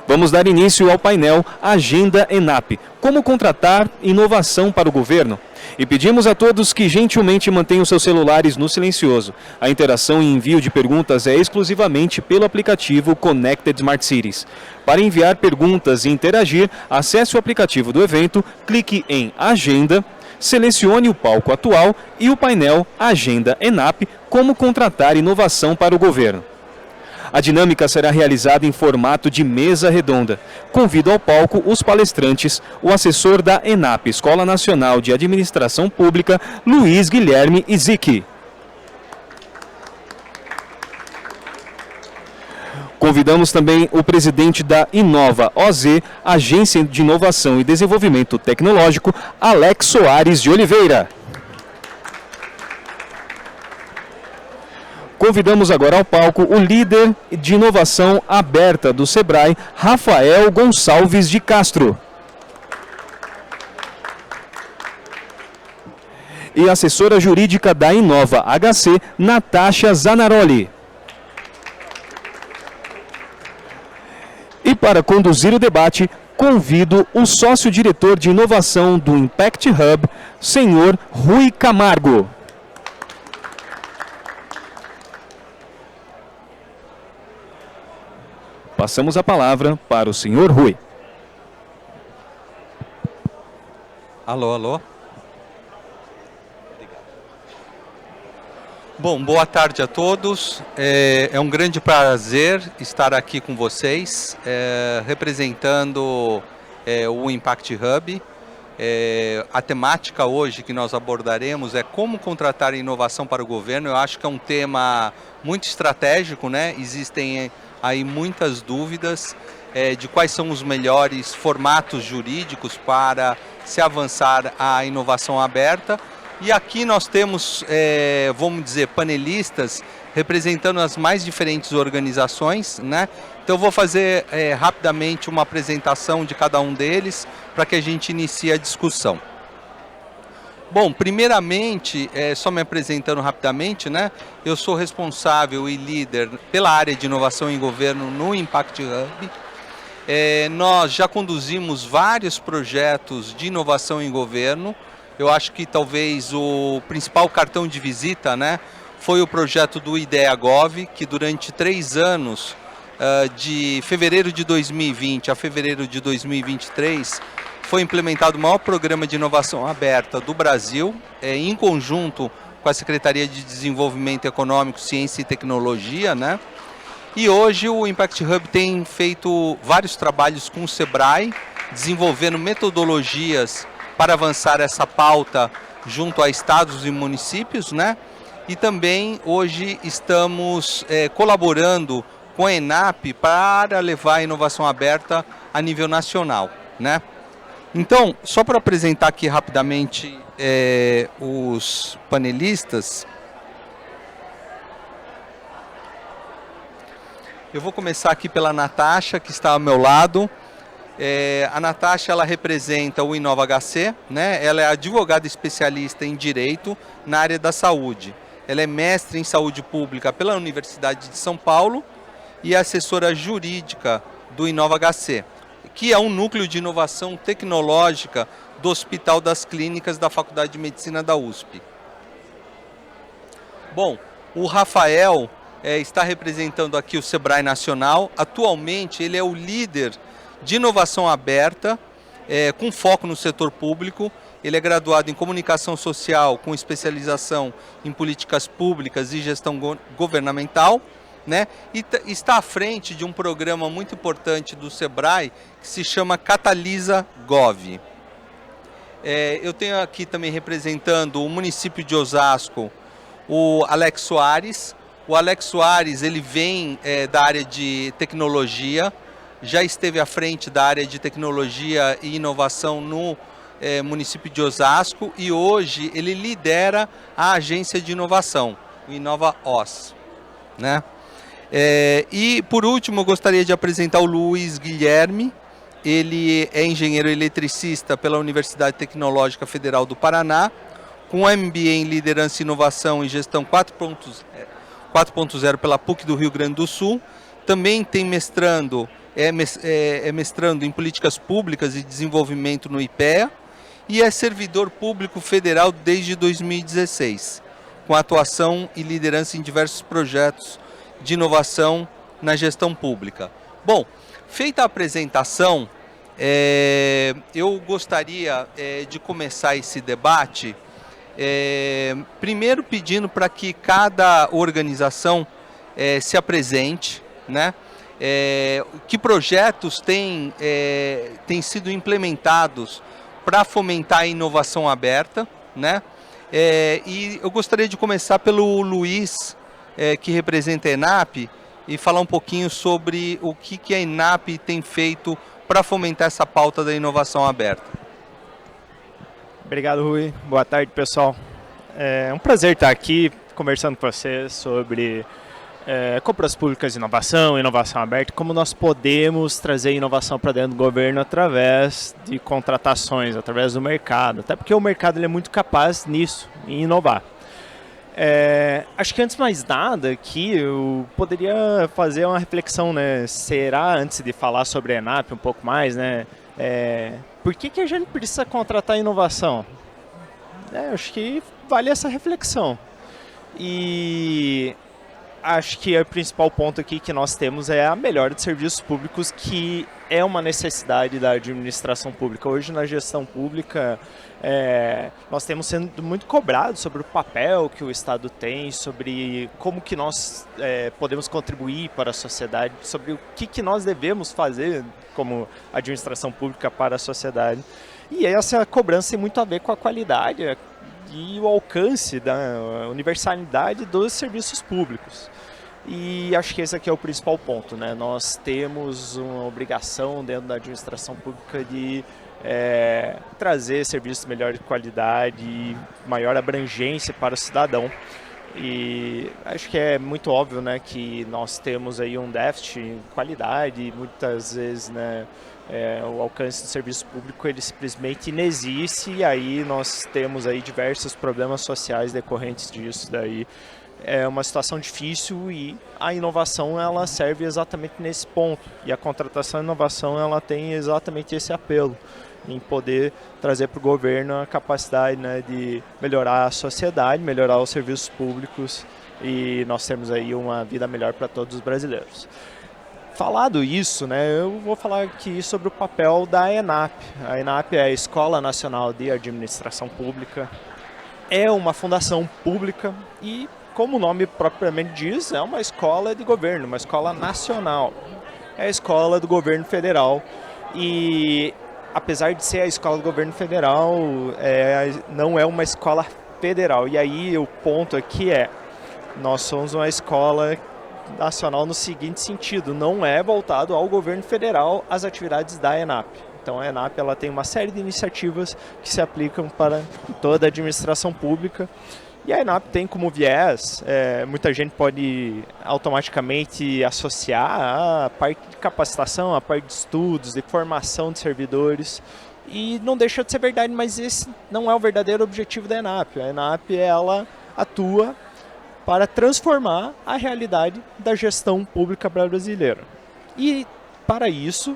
Vamos dar início ao painel Agenda ENAP, como contratar inovação para o governo. E pedimos a todos que gentilmente mantenham seus celulares no silencioso. A interação e envio de perguntas é exclusivamente pelo aplicativo Connected Smart Cities. Para enviar perguntas e interagir, acesse o aplicativo do evento, clique em Agenda, selecione o palco atual e o painel Agenda ENAP, como contratar inovação para o governo. A dinâmica será realizada em formato de mesa redonda. Convido ao palco os palestrantes, o assessor da ENAP, Escola Nacional de Administração Pública, Luiz Guilherme Iziki. Convidamos também o presidente da Inova OZ, Agência de Inovação e Desenvolvimento Tecnológico, Alex Soares de Oliveira. Convidamos agora ao palco o líder de inovação aberta do Sebrae, Rafael Gonçalves de Castro. E a assessora jurídica da Inova HC, Natasha Zanaroli. E para conduzir o debate, convido o sócio-diretor de inovação do Impact Hub, senhor Rui Camargo. Passamos a palavra para o senhor Rui. Alô, alô. Bom, boa tarde a todos. É um grande prazer estar aqui com vocês, representando o Impact Hub. A temática hoje que nós abordaremos é como contratar inovação para o governo. Eu acho que é um tema muito estratégico, né? Existem aí muitas dúvidas de quais são os melhores formatos jurídicos para se avançar a inovação aberta. E aqui nós temos, vamos dizer, panelistas representando as mais diferentes organizações, né? Então eu vou fazer rapidamente uma apresentação de cada um deles para que a gente inicie a discussão. Bom, primeiramente, só me apresentando rapidamente, né? Eu sou responsável e líder pela área de inovação em governo no Impact Hub. Nós já conduzimos vários projetos de inovação em governo. Eu acho que talvez o principal cartão de visita, né, foi o projeto do IDEA-Gov, que durante 3 anos, de fevereiro de 2020 a fevereiro de 2023, foi implementado o maior programa de inovação aberta do Brasil, em conjunto com a Secretaria de Desenvolvimento Econômico, Ciência e Tecnologia, né? E hoje o Impact Hub tem feito vários trabalhos com o Sebrae, desenvolvendo metodologias para avançar essa pauta junto a estados e municípios, né? E também hoje estamos colaborando com a ENAP para levar a inovação aberta a nível nacional, né? Então, só para apresentar aqui rapidamente os panelistas, eu vou começar aqui pela Natasha, que está ao meu lado. A Natasha, ela representa o Inova HC, né? Ela é advogada especialista em Direito na área da saúde. Ela é mestre em Saúde Pública pela Universidade de São Paulo e assessora jurídica do Inova HC, que é um núcleo de inovação tecnológica do Hospital das Clínicas da Faculdade de Medicina da USP. Bom, o Rafael está representando aqui o Sebrae Nacional. Atualmente ele é o líder de inovação aberta, com foco no setor público. Ele é graduado em Comunicação Social com especialização em Políticas Públicas e Gestão Governamental, né? E está à frente de um programa muito importante do Sebrae que se chama Catalisa Gov. Eu tenho aqui também representando o município de Osasco, o Alex Soares. O Alex Soares, ele vem da área de tecnologia, já esteve à frente da área de tecnologia e inovação no município de Osasco e hoje ele lidera a agência de inovação, o Inova OS, né? E por último eu gostaria de apresentar o Luiz Guilherme. Ele é engenheiro eletricista pela Universidade Tecnológica Federal do Paraná, com MBA em Liderança, Inovação e Gestão 4.0 pela PUC do Rio Grande do Sul. Também tem mestrando é mestrando em Políticas Públicas e Desenvolvimento no IPEA e é servidor público federal desde 2016, com atuação e liderança em diversos projetos de inovação na gestão pública. Bom, feita a apresentação, eu gostaria de começar esse debate primeiro pedindo para que cada organização se apresente, né? Que projetos têm sido implementados para fomentar a inovação aberta, né? E eu gostaria de começar pelo Luiz, que representa a ENAP, e falar um pouquinho sobre o que a ENAP tem feito para fomentar essa pauta da inovação aberta. Obrigado, Rui. Boa tarde, pessoal. É um prazer estar aqui conversando com vocês sobre compras públicas de inovação, inovação aberta, como nós podemos trazer inovação para dentro do governo através de contratações, através do mercado. Até porque o mercado ele é muito capaz nisso, em inovar. Acho que antes de mais nada aqui eu poderia fazer uma reflexão, né? Será, antes de falar sobre a ENAP um pouco mais, né? Por que a gente precisa contratar inovação? Acho que vale essa reflexão. E acho que o principal ponto aqui que nós temos é a melhora de serviços públicos, que é uma necessidade da administração pública. Hoje, na gestão pública, nós temos sendo muito cobrados sobre o papel que o Estado tem, sobre como que nós podemos contribuir para a sociedade, sobre o que nós devemos fazer como administração pública para a sociedade. E essa cobrança tem muito a ver com a qualidade e o alcance da universalidade dos serviços públicos. E acho que esse aqui é o principal ponto, né? Nós temos uma obrigação dentro da administração pública de trazer serviços de melhor qualidade e maior abrangência para o cidadão. E acho que é muito óbvio, né, que nós temos aí um déficit em qualidade e muitas vezes, né, o alcance do serviço público ele simplesmente inexiste, e aí nós temos aí diversos problemas sociais decorrentes disso. Daí é uma situação difícil e a inovação ela serve exatamente nesse ponto, e a contratação e inovação ela tem exatamente esse apelo em poder trazer para o governo a capacidade, né, de melhorar a sociedade, melhorar os serviços públicos e nós temos aí uma vida melhor para todos os brasileiros. Falado isso, né, eu vou falar aqui sobre o papel da ENAP. A ENAP é a Escola Nacional de Administração Pública, é uma fundação pública e, como o nome propriamente diz, é uma escola de governo, uma escola nacional. É a escola do governo federal e, apesar de ser a escola do governo federal, não é uma escola federal. E aí o ponto aqui nós somos uma escola nacional no seguinte sentido: não é voltado ao governo federal as atividades da ENAP. Então a ENAP ela tem uma série de iniciativas que se aplicam para toda a administração pública. E a ENAP tem como viés, muita gente pode automaticamente associar a parte de capacitação, a parte de estudos, de formação de servidores. E não deixa de ser verdade, mas esse não é o verdadeiro objetivo da ENAP. A ENAP ela atua para transformar a realidade da gestão pública brasileira. E para isso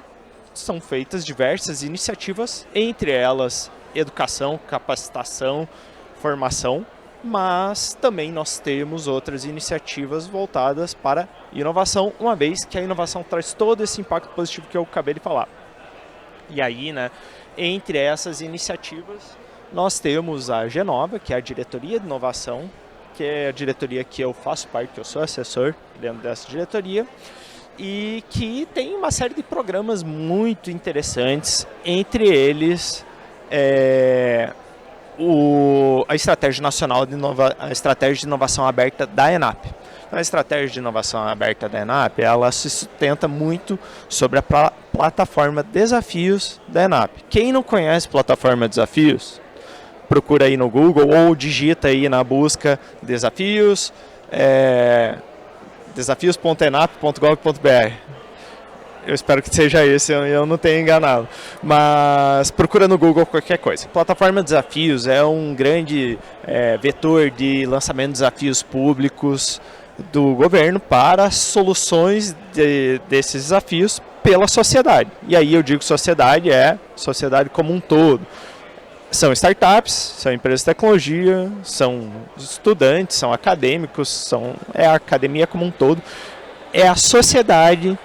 são feitas diversas iniciativas, entre elas educação, capacitação, formação, mas também nós temos outras iniciativas voltadas para inovação, uma vez que a inovação traz todo esse impacto positivo que eu acabei de falar. E aí, né, entre essas iniciativas, nós temos a Genova, que é a Diretoria de Inovação, que é a diretoria que eu faço parte, que eu sou assessor dentro dessa diretoria, e que tem uma série de programas muito interessantes, entre eles a Estratégia Nacional a Estratégia de Inovação Aberta da ENAP. A Estratégia de Inovação Aberta da ENAP, ela se sustenta muito sobre a plataforma Desafios da ENAP. Quem não conhece a plataforma Desafios, procura aí no Google ou digita aí na busca Desafios, desafios.enap.gov.br. Eu espero que seja esse, eu não tenha enganado. Mas procura no Google qualquer coisa. A plataforma Desafios é um grande vetor de lançamento de desafios públicos do governo para soluções desses desafios pela sociedade. E aí eu digo sociedade sociedade como um todo. São startups, são empresas de tecnologia, são estudantes, são acadêmicos, é a academia como um todo. É a sociedade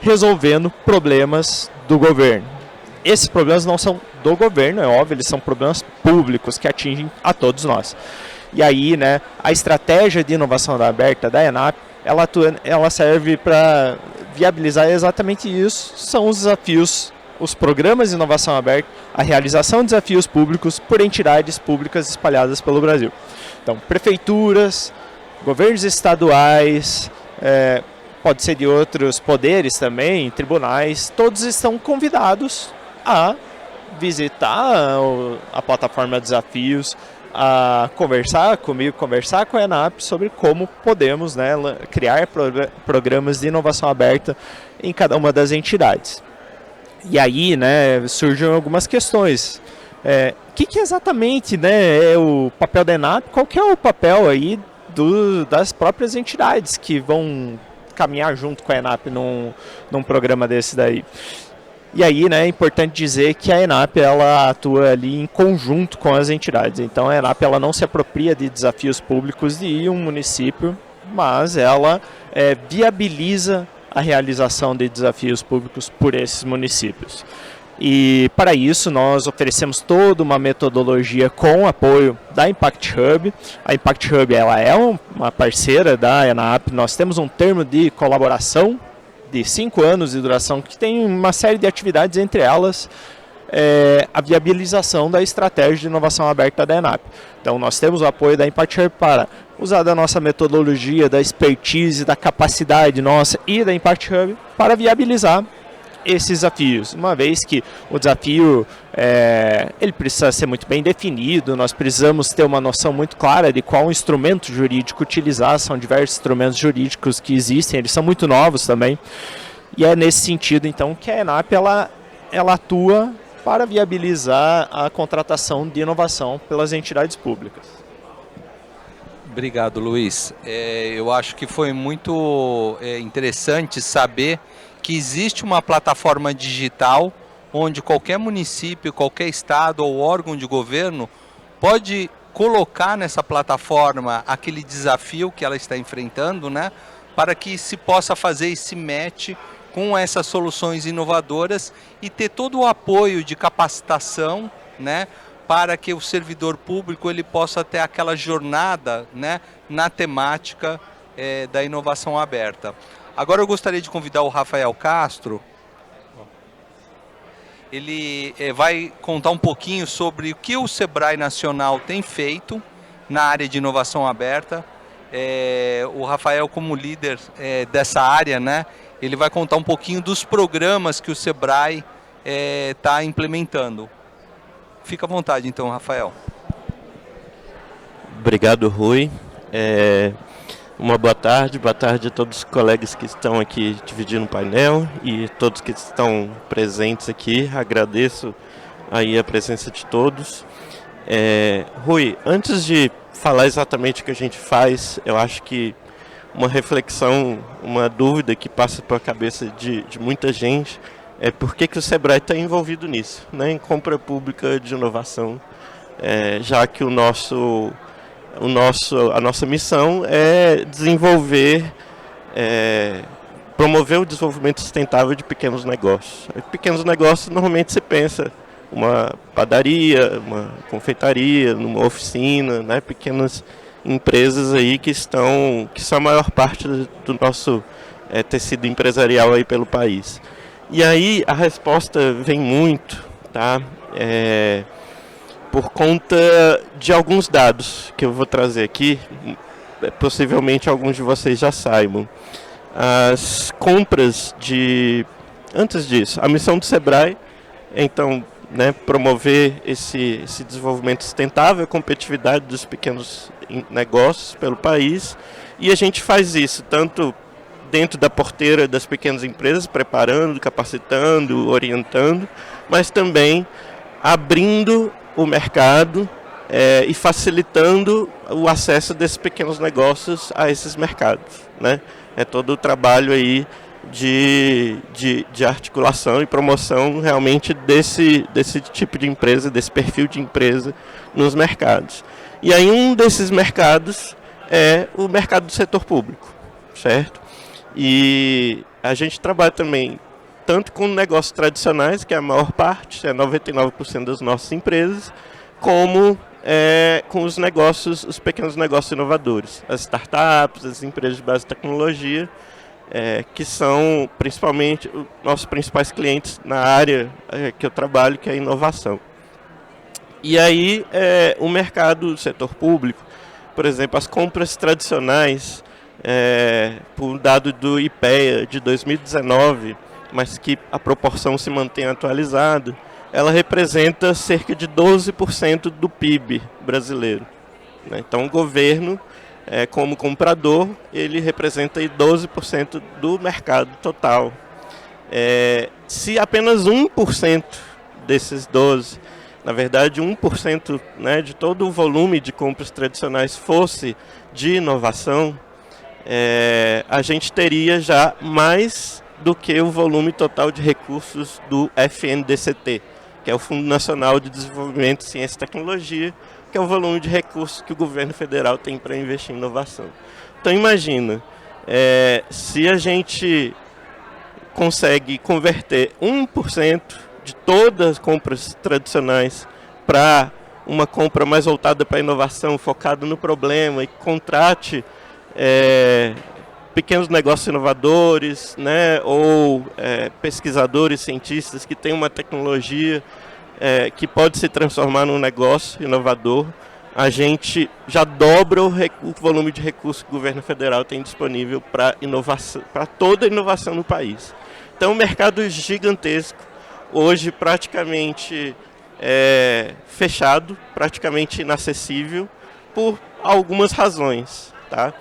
resolvendo problemas do governo. Esses problemas não são do governo, é óbvio, eles são problemas públicos que atingem a todos nós. E aí, né, a estratégia de inovação aberta da ENAP, ela serve para viabilizar exatamente isso. São os desafios, os programas de inovação aberta, a realização de desafios públicos por entidades públicas espalhadas pelo Brasil. Então, prefeituras, governos estaduais, pode ser de outros poderes também, tribunais, todos estão convidados a visitar a plataforma Desafios, a conversar comigo, conversar com a ENAP sobre como podemos, né, criar programas de inovação aberta em cada uma das entidades. E aí, né, surgem algumas questões. O que exatamente, né, é o papel da ENAP? Qual que é o papel aí das próprias entidades que vão caminhar junto com a ENAP num programa desse daí? E aí, né, é importante dizer que a ENAP ela atua ali em conjunto com as entidades. Então, a ENAP ela não se apropria de desafios públicos de um município, mas ela viabiliza a realização de desafios públicos por esses municípios. E para isso nós oferecemos toda uma metodologia com apoio da Impact Hub. A Impact Hub ela é uma parceira da ENAP. Nós temos um termo de colaboração de 5 anos de duração que tem uma série de atividades, entre elas a viabilização da estratégia de inovação aberta da ENAP. Então nós temos o apoio da Impact Hub para usar da nossa metodologia, da expertise, da capacidade nossa e da Impact Hub para viabilizar esses desafios, uma vez que o desafio ele precisa ser muito bem definido, nós precisamos ter uma noção muito clara de qual instrumento jurídico utilizar, são diversos instrumentos jurídicos que existem, eles são muito novos também, e é nesse sentido então que a ENAP ela atua para viabilizar a contratação de inovação pelas entidades públicas. Obrigado, Luiz. Eu acho que foi muito interessante saber que existe uma plataforma digital onde qualquer município, qualquer estado ou órgão de governo pode colocar nessa plataforma aquele desafio que ela está enfrentando, né, para que se possa fazer esse match com essas soluções inovadoras e ter todo o apoio de capacitação, né, para que o servidor público ele possa ter aquela jornada, né, na temática da inovação aberta. Agora eu gostaria de convidar o Rafael Castro. Ele vai contar um pouquinho sobre o que o Sebrae Nacional tem feito na área de inovação aberta. O Rafael, como líder dessa área, né, ele vai contar um pouquinho dos programas que o Sebrae está implementando. Fica à vontade, então, Rafael. Obrigado, Rui. Uma boa tarde a todos os colegas que estão aqui dividindo o painel e todos que estão presentes aqui. Agradeço aí a presença de todos. Rui, antes de falar exatamente o que a gente faz, eu acho que uma reflexão, uma dúvida que passa pela cabeça de muita gente é por que o Sebrae está envolvido nisso, né, em compra pública de inovação, já que a nossa missão é desenvolver, promover o desenvolvimento sustentável de pequenos negócios. Pequenos negócios normalmente se pensa uma padaria, uma confeitaria, numa oficina, né, pequenas empresas aí que são a maior parte do nosso tecido empresarial aí pelo país. E aí a resposta vem muito, tá? Por conta de alguns dados que eu vou trazer aqui, possivelmente alguns de vocês já saibam. As compras antes disso, a missão do Sebrae é, então, né, promover esse desenvolvimento sustentável, a competitividade dos pequenos negócios pelo país, e a gente faz isso tanto dentro da porteira das pequenas empresas, preparando, capacitando, orientando, mas também abrindo o mercado e facilitando o acesso desses pequenos negócios a esses mercados, né? É todo o trabalho aí de articulação e promoção realmente desse tipo de empresa, desse perfil de empresa nos mercados. E aí um desses mercados é o mercado do setor público, certo? E a gente trabalha também tanto com negócios tradicionais, que é a maior parte, é 99% das nossas empresas, como com os negócios, os pequenos negócios inovadores, as startups, as empresas de base de tecnologia, que são principalmente os nossos principais clientes na área que eu trabalho, que é a inovação. E aí o mercado do setor público, por exemplo, as compras tradicionais, por dado do IPEA de 2019, mas que a proporção se mantém atualizada, ela representa cerca de 12% do PIB brasileiro. Então o governo, como comprador, ele representa aí 12% do mercado total. Se apenas 1% desses 12%, na verdade 1%, né, de todo o volume de compras tradicionais fosse de inovação, a gente teria já mais do que o volume total de recursos do FNDCT, que é o Fundo Nacional de Desenvolvimento, Ciência e Tecnologia, que é o volume de recursos que o governo federal tem para investir em inovação. Então imagina, se a gente consegue converter 1% de todas as compras tradicionais para uma compra mais voltada para a inovação, focada no problema, e contrate pequenos negócios inovadores, né, ou pesquisadores, cientistas que têm uma tecnologia que pode se transformar num negócio inovador, a gente já dobra o volume de recursos que o governo federal tem disponível para inovação, para toda a inovação no país. Então, um mercado gigantesco, hoje praticamente fechado, praticamente inacessível, por algumas razões, tá?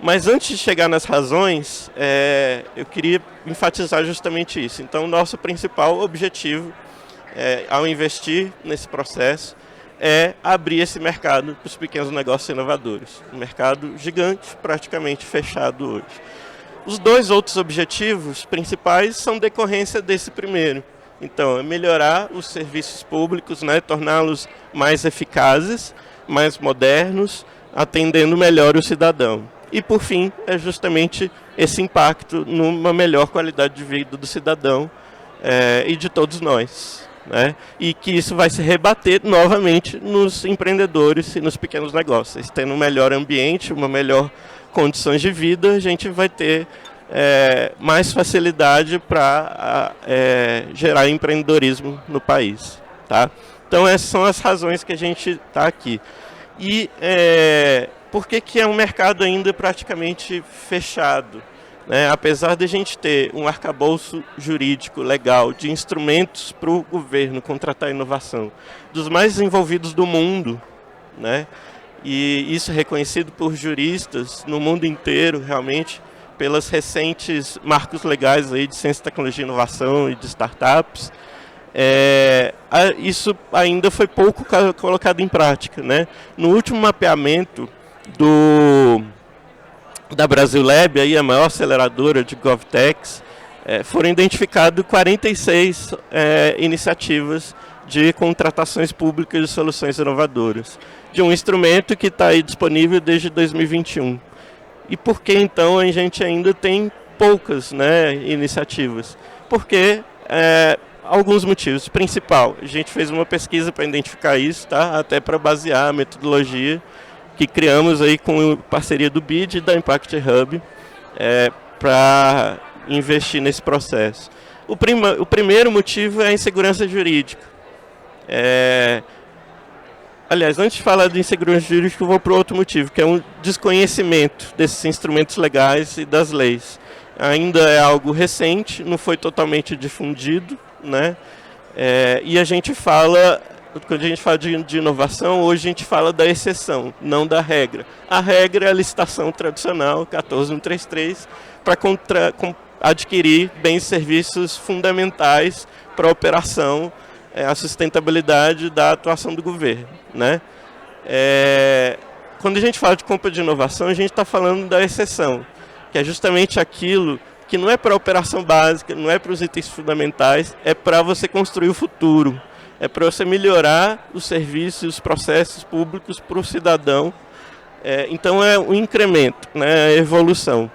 Mas antes de chegar nas razões, eu queria enfatizar justamente isso. Então, nosso principal objetivo, ao investir nesse processo, é abrir esse mercado para os pequenos negócios inovadores. Um mercado gigante, praticamente fechado hoje. Os dois outros objetivos principais são decorrência desse primeiro. Então, é melhorar os serviços públicos, né, torná-los mais eficazes, mais modernos, atendendo melhor o cidadão. E, por fim, é justamente esse impacto numa melhor qualidade de vida do cidadão e de todos nós, né? E que isso vai se rebater novamente nos empreendedores e nos pequenos negócios. Tendo um melhor ambiente, uma melhor condições de vida, a gente vai ter mais facilidade para gerar empreendedorismo no país, tá? Então, essas são as razões que a gente está aqui. E por que é um mercado ainda praticamente fechado? Apesar de a gente ter um arcabouço jurídico legal de instrumentos para o governo contratar inovação dos mais desenvolvidos do mundo, né? E isso é reconhecido por juristas no mundo inteiro, realmente, pelas recentes marcos legais aí de ciência, tecnologia e inovação e de startups, isso ainda foi pouco colocado em prática, né? No último mapeamento da Brasil Lab, aí a maior aceleradora de GovTechs, foram identificadas 46 iniciativas de contratações públicas de soluções inovadoras, de um instrumento que está aí disponível desde 2021. E por que então a gente ainda tem poucas, né, iniciativas? Porque alguns motivos. Principal, a gente fez uma pesquisa para identificar isso, tá? Até para basear a metodologia que criamos aí com parceria do BID e da Impact Hub para investir nesse processo. O primeiro motivo é a insegurança jurídica. Aliás, antes de falar de insegurança jurídica, eu vou para outro motivo, que é um desconhecimento desses instrumentos legais e das leis. Ainda é algo recente, não foi totalmente difundido, né? E a gente fala, quando a gente fala de inovação, hoje a gente fala da exceção, não da regra. A regra é a licitação tradicional, 14133, para adquirir bens e serviços fundamentais para a operação, a sustentabilidade da atuação do governo, né? Quando a gente fala de compra de inovação, a gente está falando da exceção, que é justamente aquilo que não é para a operação básica, não é para os itens fundamentais, é para você construir o futuro, é para você melhorar os serviços e os processos públicos para o cidadão. Então é um incremento, né, a evolução.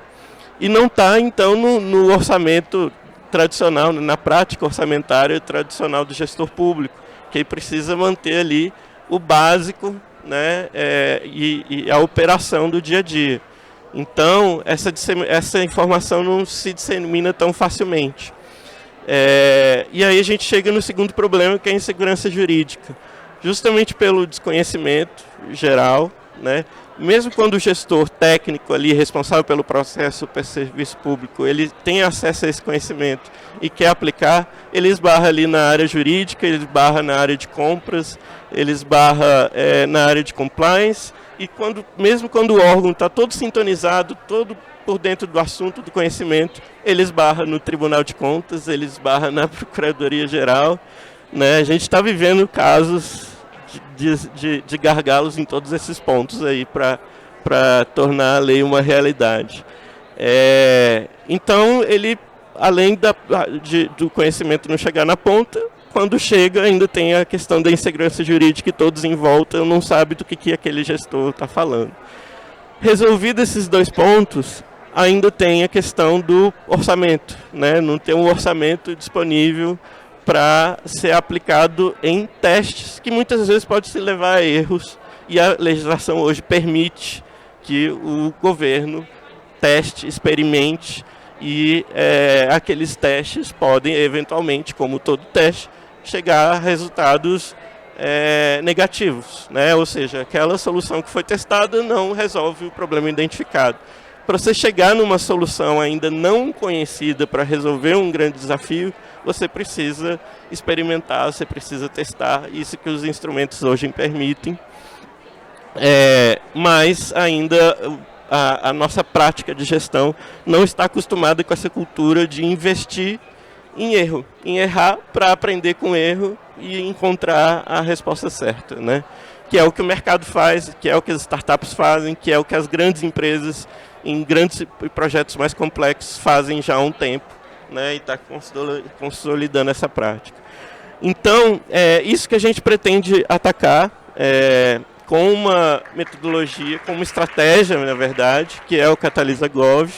E não está, então, no orçamento tradicional, na prática orçamentária tradicional do gestor público, que ele precisa manter ali o básico, né, e a operação do dia a dia. Então, essa informação não se dissemina tão facilmente. E aí a gente chega no segundo problema, que é a insegurança jurídica. Justamente pelo desconhecimento geral, né, mesmo quando o gestor técnico ali, responsável pelo processo para serviço público, ele tem acesso a esse conhecimento e quer aplicar, ele esbarra ali na área jurídica, ele esbarra na área de compras, ele esbarra na área de compliance, e mesmo quando o órgão está todo sintonizado, todo por dentro do assunto, do conhecimento, ele esbarra no Tribunal de Contas, ele esbarra na Procuradoria Geral, né? A gente está vivendo casos de gargalos em todos esses pontos aí para tornar a lei uma realidade. Então, ele, além do conhecimento não chegar na ponta, quando chega ainda tem a questão da insegurança jurídica e todos em volta não sabem do que aquele gestor está falando. Resolvido esses dois pontos, ainda tem a questão do orçamento, né? Não tem um orçamento disponível para ser aplicado em testes, que muitas vezes pode se levar a erros, e a legislação hoje permite que o governo teste, experimente, e aqueles testes podem, eventualmente, como todo teste, chegar a resultados negativos, né? Ou seja, aquela solução que foi testada não resolve o problema identificado. Para você chegar numa solução ainda não conhecida para resolver um grande desafio, você precisa experimentar, você precisa testar, isso que os instrumentos hoje permitem. Mas ainda a nossa prática de gestão não está acostumada com essa cultura de investir em erro, em errar para aprender com erro e encontrar a resposta certa, né? Que é o que o mercado faz, que é o que as startups fazem, que é o que as grandes empresas em grandes projetos mais complexos fazem já há um tempo, né? E está consolidando essa prática. Então, isso que a gente pretende atacar com uma metodologia, com uma estratégia, na verdade, que é o Catalisa Gov.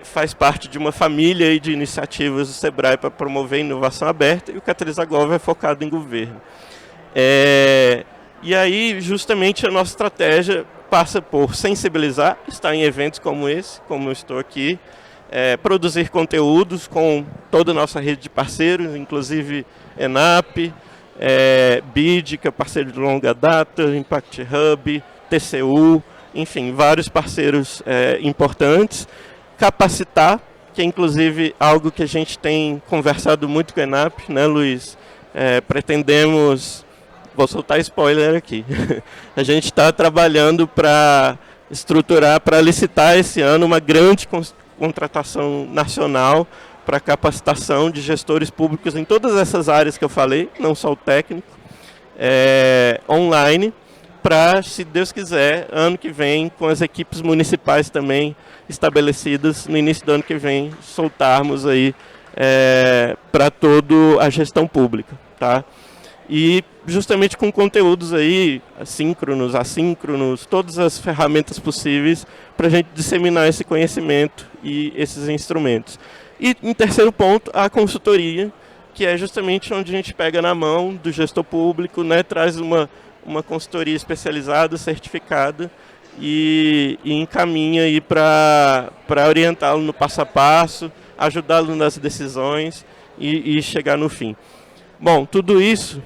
Faz parte de uma família de iniciativas do Sebrae para promover inovação aberta, e o Catalisa Gov é focado em governo. E aí, justamente, a nossa estratégia passa por sensibilizar, estar em eventos como esse, como eu estou aqui, produzir conteúdos com toda a nossa rede de parceiros, inclusive ENAP, BID, que é parceiro de longa data, Impact Hub, TCU, enfim, vários parceiros importantes. Capacitar, que é inclusive algo que a gente tem conversado muito com a ENAP, né, Luiz? Pretendemos, vou soltar spoiler aqui, a gente está trabalhando para estruturar, para licitar esse ano uma grande contratação nacional para capacitação de gestores públicos em todas essas áreas que eu falei, não só o técnico, online, para, se Deus quiser, ano que vem, com as equipes municipais também estabelecidas, no início do ano que vem, soltarmos aí para toda a gestão pública, tá? E justamente com conteúdos aí, síncronos, assíncronos, todas as ferramentas possíveis para a gente disseminar esse conhecimento e esses instrumentos. E, em terceiro ponto, a consultoria, que é justamente onde a gente pega na mão do gestor público, né, traz uma consultoria especializada, certificada, e encaminha aí para orientá-lo no passo a passo, ajudá-lo nas decisões e chegar no fim. Bom, tudo isso,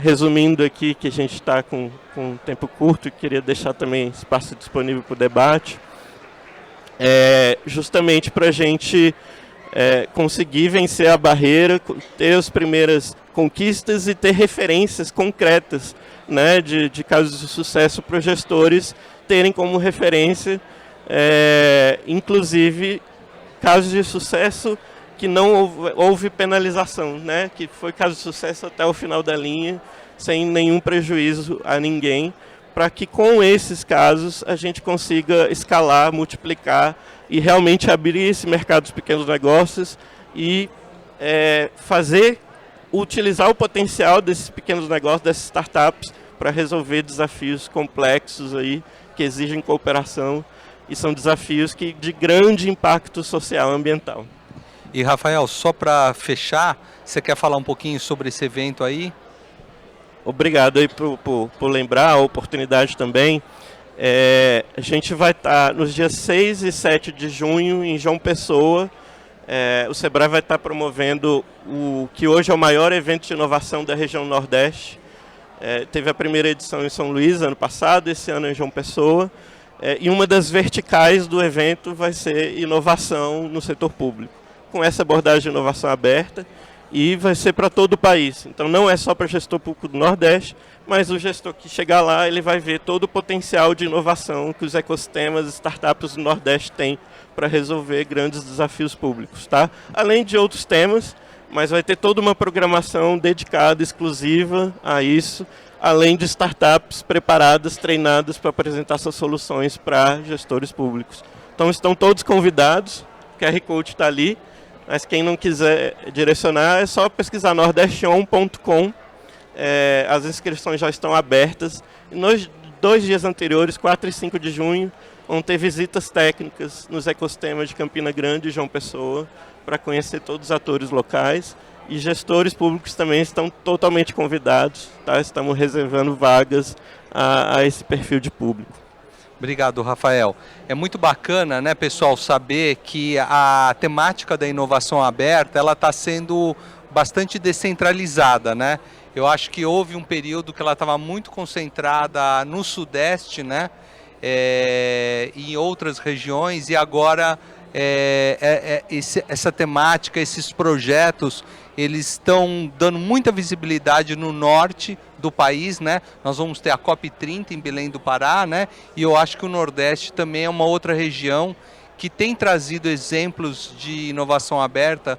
resumindo aqui, que a gente está com tempo curto e queria deixar também espaço disponível para o debate, justamente para a gente conseguir vencer a barreira, ter as primeiras conquistas e ter referências concretas, né, de casos de sucesso para os gestores terem como referência, inclusive, casos de sucesso que não houve penalização, né, que foi caso de sucesso até o final da linha, sem nenhum prejuízo a ninguém, para que com esses casos a gente consiga escalar, multiplicar e realmente abrir esse mercado dos pequenos negócios e utilizar o potencial desses pequenos negócios, dessas startups, para resolver desafios complexos aí, que exigem cooperação e são desafios de grande impacto social e ambiental. E Rafael, só para fechar, você quer falar um pouquinho sobre esse evento aí? Obrigado aí por lembrar a oportunidade também. A gente vai estar nos dias 6 e 7 de junho em João Pessoa. O Sebrae vai estar promovendo o que hoje é o maior evento de inovação da região Nordeste. Teve a primeira edição em São Luís ano passado, esse ano em João Pessoa. E uma das verticais do evento vai ser inovação no setor público, com essa abordagem de inovação aberta. E vai ser para todo o país. Então não é só para o gestor público do Nordeste, mas o gestor que chegar lá, ele vai ver todo o potencial de inovação que os ecossistemas e startups do Nordeste têm para resolver grandes desafios públicos, tá? Além de outros temas, mas vai ter toda uma programação dedicada, exclusiva a isso, além de startups preparadas, treinadas para apresentar suas soluções para gestores públicos. Então estão todos convidados, o QR Code está ali. Mas quem não quiser direcionar, é só pesquisar nordestion.com. As inscrições já estão abertas. Nos 2 dias anteriores, 4 e 5 de junho, vão ter visitas técnicas nos ecossistemas de Campina Grande e João Pessoa, para conhecer todos os atores locais. E gestores públicos também estão totalmente convidados. Tá? Estamos reservando vagas a esse perfil de público. Obrigado, Rafael. É muito bacana, né, pessoal, saber que a temática da inovação aberta, ela está sendo bastante descentralizada, né? Eu acho que houve um período que ela estava muito concentrada no Sudeste, né, em outras regiões, e agora essa temática, esses projetos, eles estão dando muita visibilidade no norte do país, né? Nós vamos ter a COP30 em Belém do Pará, né? E eu acho que o Nordeste também é uma outra região que tem trazido exemplos de inovação aberta,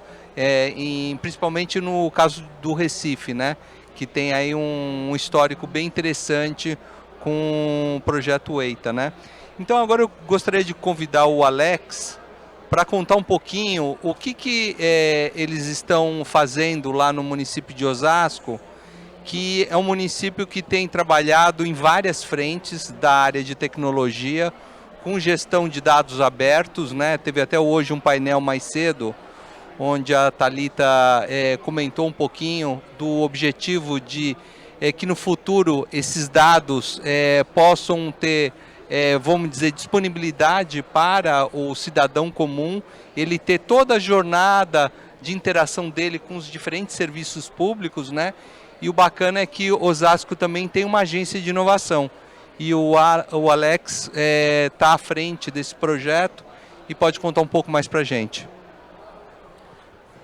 principalmente no caso do Recife, né? Que tem aí um histórico bem interessante com o projeto EITA, né? Então agora eu gostaria de convidar o Alex para contar um pouquinho o que eles estão fazendo lá no município de Osasco, que é um município que tem trabalhado em várias frentes da área de tecnologia, com gestão de dados abertos, né? Teve até hoje um painel mais cedo, onde a Thalita comentou um pouquinho do objetivo de que no futuro esses dados possam ter, vamos dizer, disponibilidade para o cidadão comum, ele ter toda a jornada de interação dele com os diferentes serviços públicos, né? E o bacana é que Osasco também tem uma agência de inovação. E o Alex está à frente desse projeto e pode contar um pouco mais para a gente.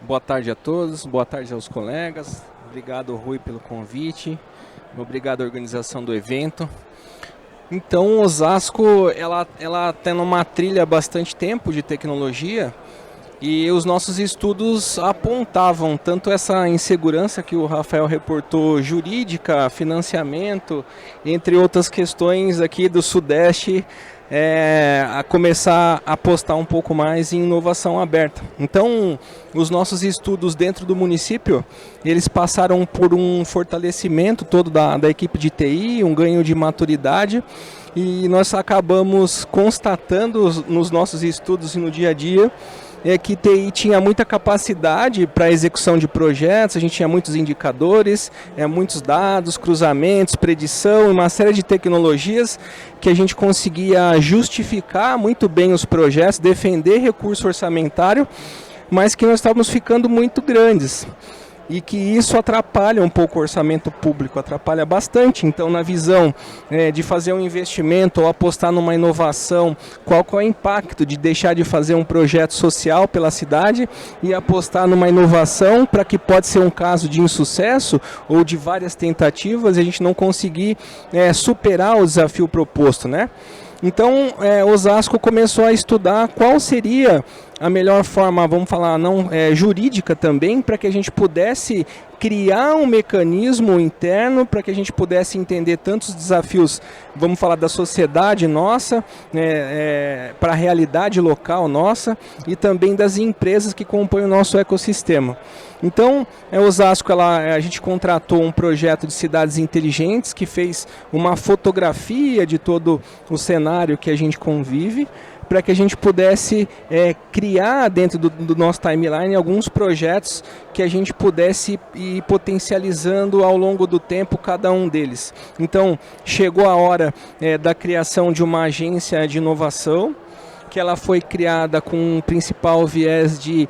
Boa tarde a todos, boa tarde aos colegas. Obrigado, Rui, pelo convite. Obrigado à organização do evento. Então, Osasco, ela tem uma trilha há bastante tempo de tecnologia. E os nossos estudos apontavam tanto essa insegurança que o Rafael reportou, jurídica, financiamento, entre outras questões aqui do Sudeste, a começar a apostar um pouco mais em inovação aberta. Então, os nossos estudos dentro do município, eles passaram por um fortalecimento todo da equipe de TI, um ganho de maturidade, e nós acabamos constatando nos nossos estudos e no dia a dia, que TI tinha muita capacidade para execução de projetos, a gente tinha muitos indicadores, muitos dados, cruzamentos, predição, uma série de tecnologias que a gente conseguia justificar muito bem os projetos, defender recurso orçamentário, mas que nós estávamos ficando muito grandes. E que isso atrapalha um pouco o orçamento público, atrapalha bastante. Então, na visão de fazer um investimento ou apostar numa inovação, qual é o impacto de deixar de fazer um projeto social pela cidade e apostar numa inovação para que pode ser um caso de insucesso ou de várias tentativas e a gente não conseguir superar o desafio proposto, né? Então, Osasco começou a estudar qual seria a melhor forma, vamos falar, não jurídica também, para que a gente pudesse criar um mecanismo interno para que a gente pudesse entender tantos desafios, vamos falar da sociedade nossa, para a realidade local nossa e também das empresas que compõem o nosso ecossistema. Então, Osasco, a gente contratou um projeto de cidades inteligentes que fez uma fotografia de todo o cenário que a gente convive, para que a gente pudesse criar dentro do nosso timeline alguns projetos que a gente pudesse ir potencializando ao longo do tempo cada um deles. Então, chegou a hora da criação de uma agência de inovação, que ela foi criada com um principal viés de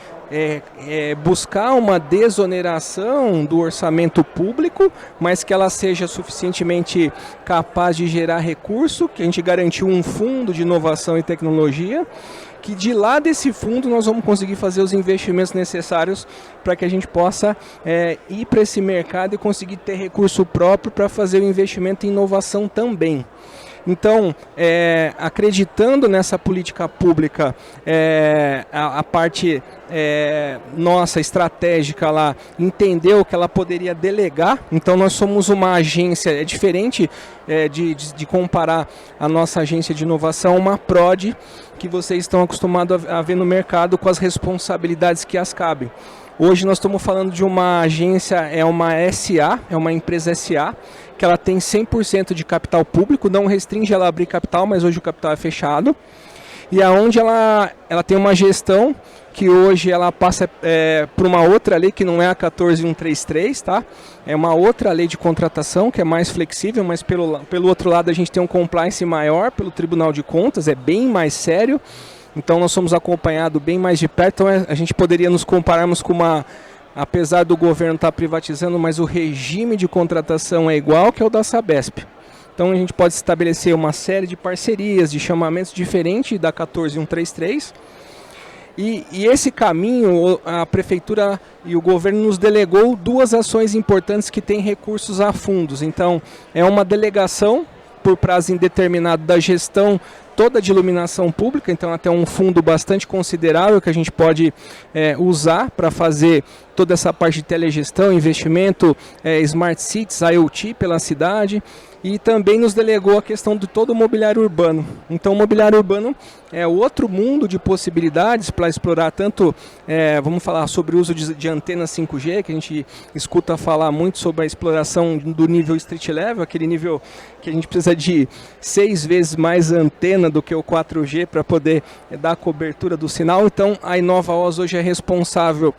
buscar uma desoneração do orçamento público, mas que ela seja suficientemente capaz de gerar recurso, que a gente garantiu um fundo de inovação e tecnologia, que de lá desse fundo nós vamos conseguir fazer os investimentos necessários para que a gente possa ir para esse mercado e conseguir ter recurso próprio para fazer o investimento em inovação também. Então, acreditando nessa política pública, a parte nossa estratégica lá entendeu que ela poderia delegar. Então, nós somos uma agência, é diferente de comparar a nossa agência de inovação a uma PROD, que vocês estão acostumados a ver no mercado com as responsabilidades que as cabem. Hoje nós estamos falando de uma agência, é uma SA, é uma empresa SA, que ela tem 100% de capital público, não restringe ela a abrir capital, mas hoje o capital é fechado. E aonde ela tem uma gestão que hoje ela passa por uma outra lei que não é a 14133, tá? É uma outra lei de contratação que é mais flexível, mas pelo outro lado a gente tem um compliance maior pelo Tribunal de Contas, é bem mais sério. Então nós somos acompanhados bem mais de perto, então a gente poderia nos compararmos com apesar do governo estar privatizando, mas o regime de contratação é igual que é o da Sabesp. Então a gente pode estabelecer uma série de parcerias, de chamamentos diferentes da 14133. E esse caminho, a Prefeitura e o governo nos delegou duas ações importantes que têm recursos a fundos. Então é uma delegação por prazo indeterminado da gestão toda de iluminação pública, então até um fundo bastante considerável que a gente pode usar para fazer toda essa parte de telegestão, investimento, Smart Cities, IoT pela cidade. E também nos delegou a questão de todo o mobiliário urbano. Então o mobiliário urbano é outro mundo de possibilidades para explorar tanto, vamos falar sobre o uso de antenas 5G, que a gente escuta falar muito sobre a exploração do nível street level, aquele nível que a gente precisa de 6 vezes mais antena do que o 4G para poder dar a cobertura do sinal. Então a InovaOS hoje é responsável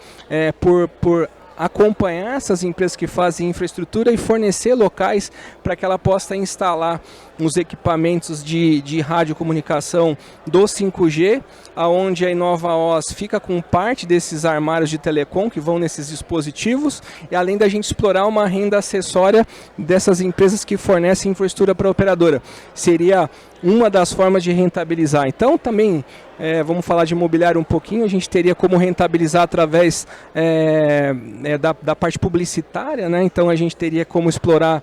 por acompanhar essas empresas que fazem infraestrutura e fornecer locais para que ela possa instalar os equipamentos de radiocomunicação do 5G, aonde a InovaOS fica com parte desses armários de telecom que vão nesses dispositivos, e além da gente explorar uma renda acessória dessas empresas que fornecem infraestrutura para a operadora. Seria uma das formas de rentabilizar. Então também, vamos falar de imobiliário um pouquinho, a gente teria como rentabilizar através da parte publicitária, né? Então a gente teria como explorar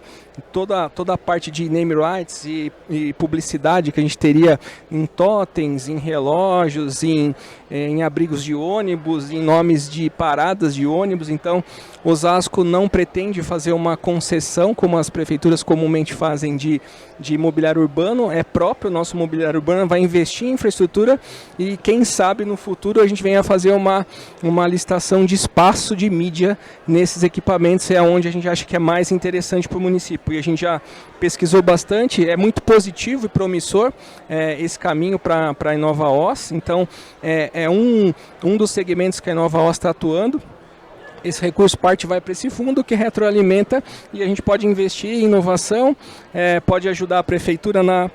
toda a parte de name rights e publicidade que a gente teria em totens, em relógios, em abrigos de ônibus, em nomes de paradas de ônibus. Então Osasco não pretende fazer uma concessão como as prefeituras comumente fazem de imobiliário urbano, é próprio, o nosso imobiliário urbano vai investir em infraestrutura e quem sabe no futuro a gente venha fazer uma licitação de espaço de mídia nesses equipamentos, é onde a gente acha que é mais interessante para o município. E a gente já pesquisou bastante, é muito positivo e promissor esse caminho para a InovaOS. Então é um dos segmentos que a InovaOS está atuando. Esse recurso vai para esse fundo que retroalimenta e a gente pode investir em inovação, pode ajudar a prefeitura na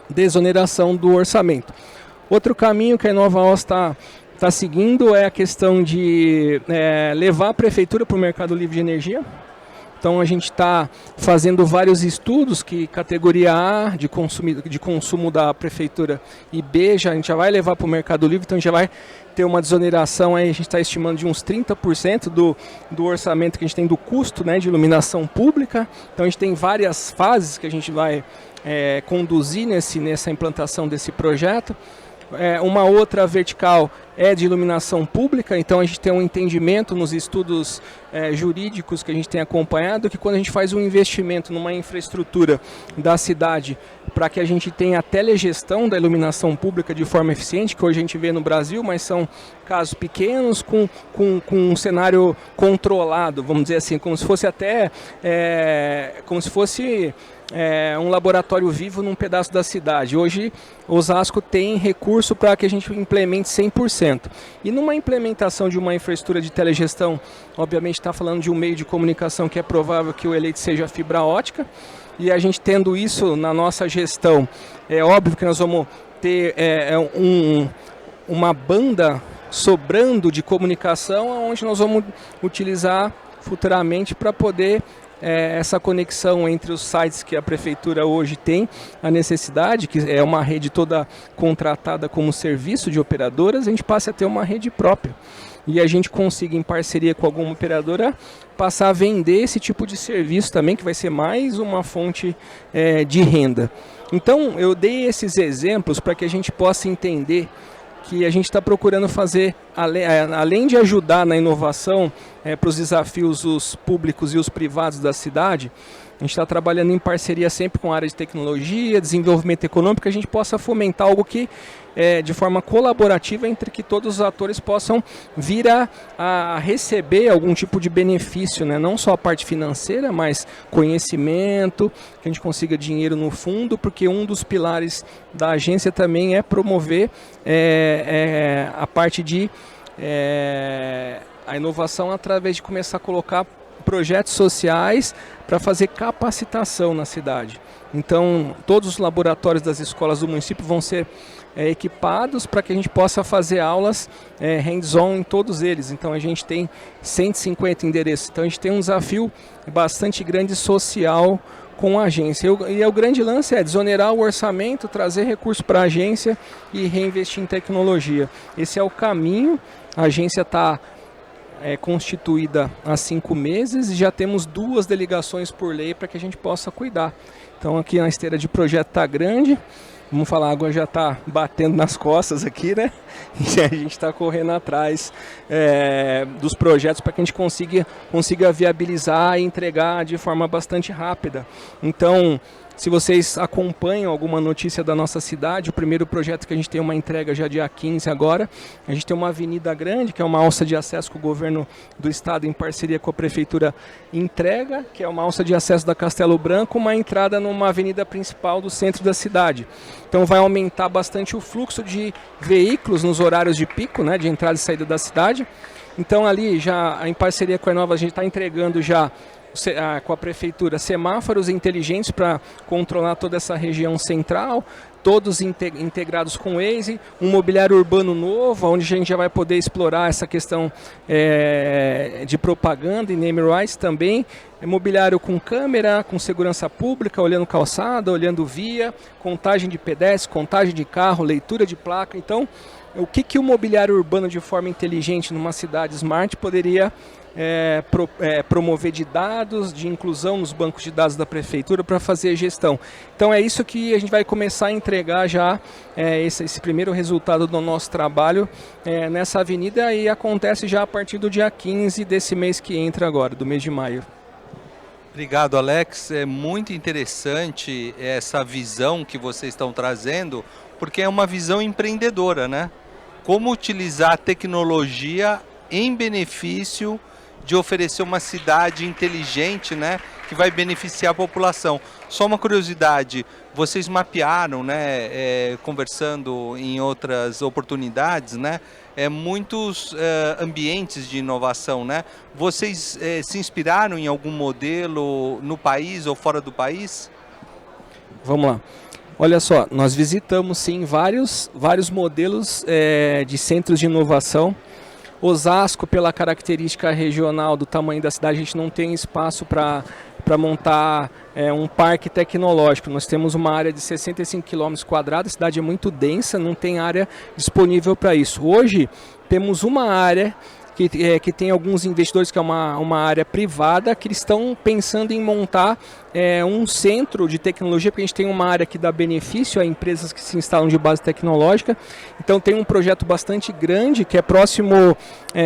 desoneração do orçamento. Outro caminho que a InovaOS está seguindo é a questão de levar a prefeitura para o mercado livre de energia. Então a gente está fazendo vários estudos que categoria A de consumo da prefeitura e B a gente já vai levar para o mercado livre, então a gente já vai ter uma desoneração, aí a gente está estimando de uns 30% do orçamento que a gente tem do custo, né, de iluminação pública. Então a gente tem várias fases que a gente vai conduzir nessa implantação desse projeto. Uma outra vertical é de iluminação pública, então a gente tem um entendimento nos estudos jurídicos que a gente tem acompanhado, que quando a gente faz um investimento numa infraestrutura da cidade para que a gente tenha a telegestão da iluminação pública de forma eficiente, que hoje a gente vê no Brasil, mas são casos pequenos com um cenário controlado, vamos dizer assim, como se fosse até um laboratório vivo num pedaço da cidade. Hoje, Osasco tem recurso para que a gente implemente 100%. E numa implementação de uma infraestrutura de telegestão, obviamente está falando de um meio de comunicação que é provável que o eleito seja a fibra ótica, e a gente tendo isso na nossa gestão, é óbvio que nós vamos ter uma banda sobrando de comunicação, onde nós vamos utilizar futuramente para poder essa conexão entre os sites que a prefeitura hoje tem, a necessidade, que é uma rede toda contratada como serviço de operadoras, a gente passe a ter uma rede própria. E a gente consiga, em parceria com alguma operadora, passar a vender esse tipo de serviço também, que vai ser mais uma fonte de renda. Então, eu dei esses exemplos para que a gente possa entender que a gente está procurando fazer, além de ajudar na inovação para os desafios os públicos e os privados da cidade, a gente está trabalhando em parceria sempre com a área de tecnologia, desenvolvimento econômico, que a gente possa fomentar algo que, de forma colaborativa, entre que todos os atores possam vir a receber algum tipo de benefício, né? Não só a parte financeira, mas conhecimento, que a gente consiga dinheiro no fundo, porque um dos pilares da agência também é promover a parte de a inovação através de começar a colocar projetos sociais para fazer capacitação na cidade. Então, todos os laboratórios das escolas do município vão ser equipados para que a gente possa fazer aulas hands-on em todos eles. Então, a gente tem 150 endereços. Então, a gente tem um desafio bastante grande social com a agência. E o grande lance é desonerar o orçamento, trazer recursos para a agência e reinvestir em tecnologia. Esse é o caminho. A agência está constituída há 5 meses e já temos 2 delegações por lei para que a gente possa cuidar. Então aqui a esteira de projeto está grande, vamos falar, a água já está batendo nas costas aqui, né? E a gente está correndo atrás dos projetos para que a gente consiga viabilizar e entregar de forma bastante rápida. Então, se vocês acompanham alguma notícia da nossa cidade, o primeiro projeto que a gente tem uma entrega já dia 15 agora, a gente tem uma avenida grande, que é uma alça de acesso que o governo do estado, em parceria com a prefeitura, entrega, que é uma alça de acesso da Castelo Branco, uma entrada numa avenida principal do centro da cidade. Então vai aumentar bastante o fluxo de veículos nos horários de pico, né, de entrada e saída da cidade. Então ali, já em parceria com a Enova, a gente está entregando já com a prefeitura semáforos inteligentes para controlar toda essa região central, todos integrados com o Waze, um mobiliário urbano novo, onde a gente já vai poder explorar essa questão de propaganda e name rights também, mobiliário com câmera, com segurança pública, olhando calçada, olhando via, contagem de pedestres, contagem de carro, leitura de placa. Então, o que o mobiliário urbano de forma inteligente numa cidade smart poderia promover de dados, de inclusão nos bancos de dados da prefeitura para fazer gestão. Então é isso que a gente vai começar a entregar já, esse primeiro resultado do nosso trabalho nessa avenida, e acontece já a partir do dia 15 desse mês que entra agora, do mês de maio. Obrigado, Alex. É muito interessante essa visão que vocês estão trazendo, porque é uma visão empreendedora, né? Como utilizar a tecnologia em benefício de oferecer uma cidade inteligente, né, que vai beneficiar a população. Só uma curiosidade, vocês mapearam, né, conversando em outras oportunidades, né, muitos ambientes de inovação, né? Vocês se inspiraram em algum modelo no país ou fora do país? Vamos lá. Olha só, nós visitamos sim vários modelos de centros de inovação. Osasco, pela característica regional do tamanho da cidade, a gente não tem espaço para montar um parque tecnológico. Nós temos uma área de 65 km², a cidade é muito densa, não tem área disponível para isso. Hoje, temos uma área que tem alguns investidores, que é uma área privada, que eles estão pensando em montar um centro de tecnologia, porque a gente tem uma área que dá benefício a empresas que se instalam de base tecnológica. Então tem um projeto bastante grande, que é próximo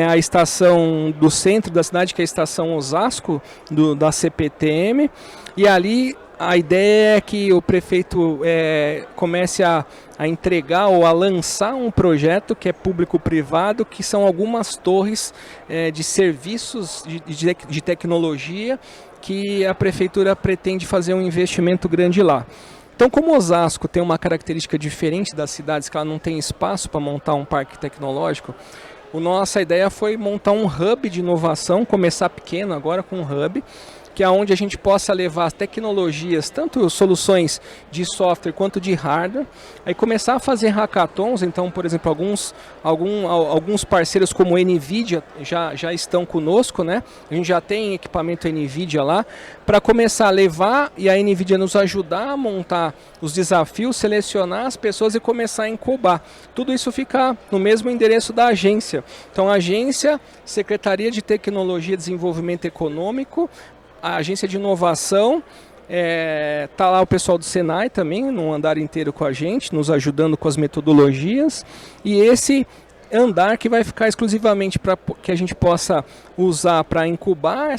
à estação do centro da cidade, que é a estação Osasco, da CPTM, e ali a ideia é que o prefeito comece a entregar ou a lançar um projeto que é público-privado, que são algumas torres de serviços de tecnologia, que a prefeitura pretende fazer um investimento grande lá. Então, como Osasco tem uma característica diferente das cidades, que ela não tem espaço para montar um parque tecnológico, nossa ideia foi montar um hub de inovação, começar pequeno agora com um hub, que é onde a gente possa levar tecnologias, tanto soluções de software quanto de hardware, aí começar a fazer hackathons. Então, por exemplo, alguns parceiros como a NVIDIA já estão conosco, né? A gente já tem equipamento NVIDIA lá, para começar a levar e a NVIDIA nos ajudar a montar os desafios, selecionar as pessoas e começar a incubar. Tudo isso fica no mesmo endereço da agência. Então, a agência, Secretaria de Tecnologia e Desenvolvimento Econômico, a agência de inovação, tá lá o pessoal do Senai também, no andar inteiro com a gente, nos ajudando com as metodologias, e esse andar que vai ficar exclusivamente para que a gente possa usar para incubar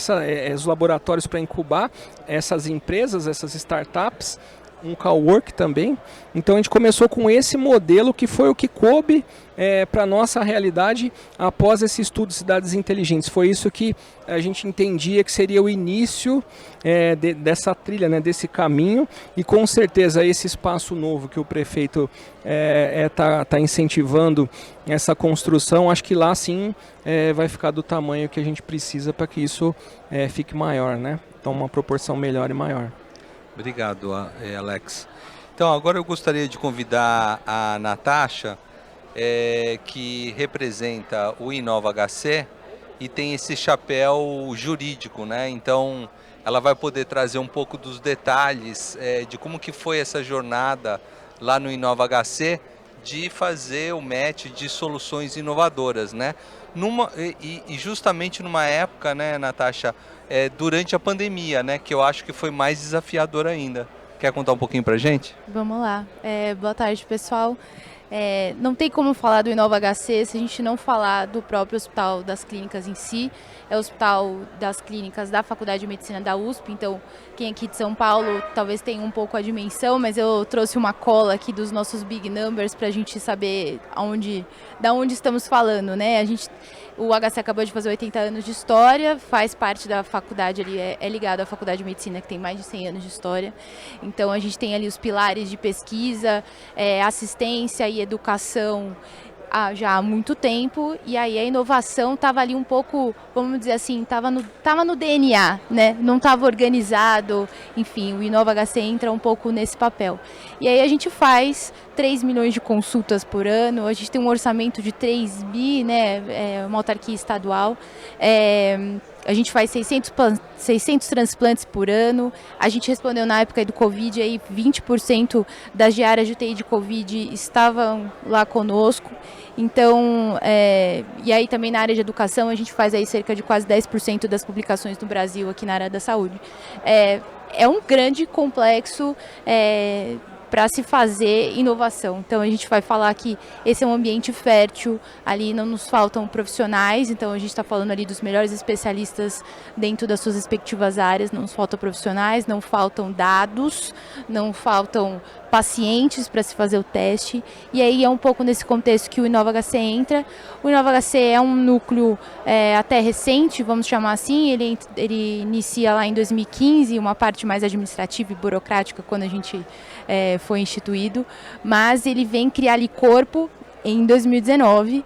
os laboratórios, para incubar essas empresas, essas startups, um cowork também. Então a gente começou com esse modelo, que foi o que coube para a nossa realidade após esse estudo de cidades inteligentes. Foi isso que a gente entendia que seria o início dessa trilha, né, desse caminho, e com certeza esse espaço novo que o prefeito tá incentivando essa construção, acho que lá sim vai ficar do tamanho que a gente precisa para que isso fique maior, né? Então uma proporção melhor e maior. Obrigado, Alex. Então, agora eu gostaria de convidar a Natasha, que representa o Inova HC e tem esse chapéu jurídico, né? Então, ela vai poder trazer um pouco dos detalhes de como que foi essa jornada lá no Inova HC de fazer o match de soluções inovadoras, né? E justamente numa época, né, Natasha, durante a pandemia, né, que eu acho que foi mais desafiador ainda. Quer contar um pouquinho pra gente? Vamos lá. Boa tarde, pessoal. Não tem como falar do Inova HC se a gente não falar do próprio Hospital das Clínicas em si. É o Hospital das Clínicas da Faculdade de Medicina da USP, então quem aqui de São Paulo talvez tenha um pouco a dimensão, mas eu trouxe uma cola aqui dos nossos big numbers para a gente saber da onde estamos falando, né? O HC acabou de fazer 80 anos de história, faz parte da faculdade, ele é ligado à Faculdade de Medicina, que tem mais de 100 anos de história. Então a gente tem ali os pilares de pesquisa, assistência e educação já há muito tempo, e aí a inovação estava ali um pouco, vamos dizer assim, estava no DNA, né? Não estava organizado, enfim, o Inova HC entra um pouco nesse papel. E aí a gente faz 3 milhões de consultas por ano, a gente tem um orçamento de 3 bi, né? Uma autarquia estadual. A gente faz 600 transplantes por ano. A gente respondeu na época do Covid, aí 20% das diárias de UTI de Covid estavam lá conosco. Então, e aí também na área de educação, a gente faz aí cerca de quase 10% das publicações no Brasil aqui na área da saúde. É um grande complexo para se fazer inovação. Então a gente vai falar que esse é um ambiente fértil, ali não nos faltam profissionais, então a gente está falando ali dos melhores especialistas dentro das suas respectivas áreas, não nos faltam profissionais, não faltam dados, não faltam pacientes para se fazer o teste, e aí é um pouco nesse contexto que o Inova HC entra. O Inova HC é um núcleo até recente, vamos chamar assim, ele inicia lá em 2015, uma parte mais administrativa e burocrática quando a gente foi instituído, mas ele vem criar ali corpo em 2019,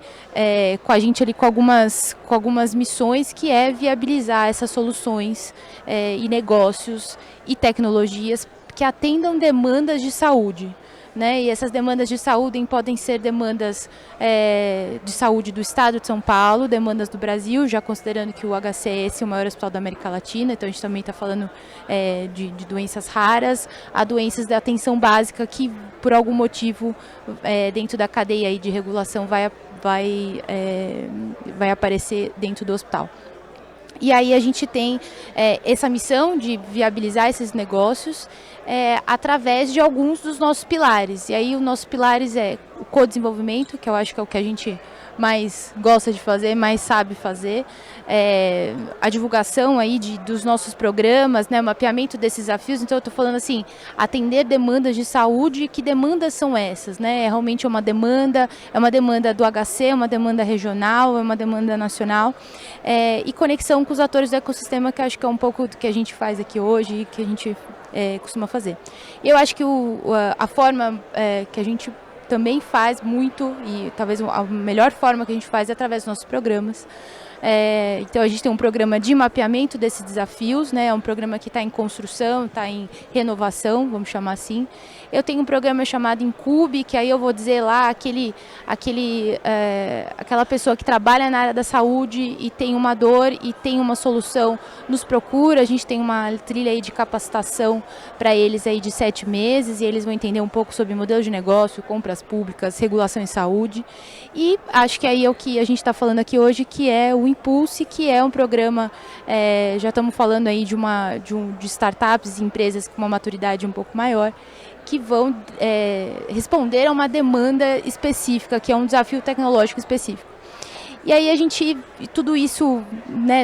com a gente ali com algumas missões, que é viabilizar essas soluções e negócios e tecnologias que atendam demandas de saúde, né? E essas demandas de saúde podem ser demandas de saúde do estado de São Paulo, demandas do Brasil, já considerando que o HC é esse o maior hospital da América Latina, então a gente também está falando de doenças raras, a doenças da atenção básica que por algum motivo dentro da cadeia aí de regulação vai vai aparecer dentro do hospital. E aí a gente tem essa missão de viabilizar esses negócios através de alguns dos nossos pilares. E aí os nossos pilares é o co-desenvolvimento, que eu acho que é o que a gente mais gosta de fazer, mais sabe fazer, a divulgação aí dos nossos programas, né, o mapeamento desses desafios. Então eu estou falando assim, atender demandas de saúde. Que demandas são essas, né? Realmente é uma demanda do HC, é uma demanda regional, é uma demanda nacional, e conexão com os atores do ecossistema, que eu acho que é um pouco do que a gente faz aqui hoje e que a gente costuma fazer. Eu acho que a forma que a gente também faz muito, e talvez a melhor forma que a gente faz é através dos nossos programas. Então a gente tem um programa de mapeamento desses desafios, né? É um programa que está em construção, está em renovação, vamos chamar assim. Eu tenho um programa chamado Incube, que aí eu vou dizer lá aquela pessoa que trabalha na área da saúde e tem uma dor e tem uma solução, nos procura. A gente tem uma trilha aí de capacitação para eles aí de 7 meses, e eles vão entender um pouco sobre modelo de negócio, compras públicas, regulação em saúde. E acho que aí é o que a gente está falando aqui hoje, que é o Impulse, que é um programa, já estamos falando aí de startups e empresas com uma maturidade um pouco maior, que vão responder a uma demanda específica, que é um desafio tecnológico específico. E aí tudo isso, né,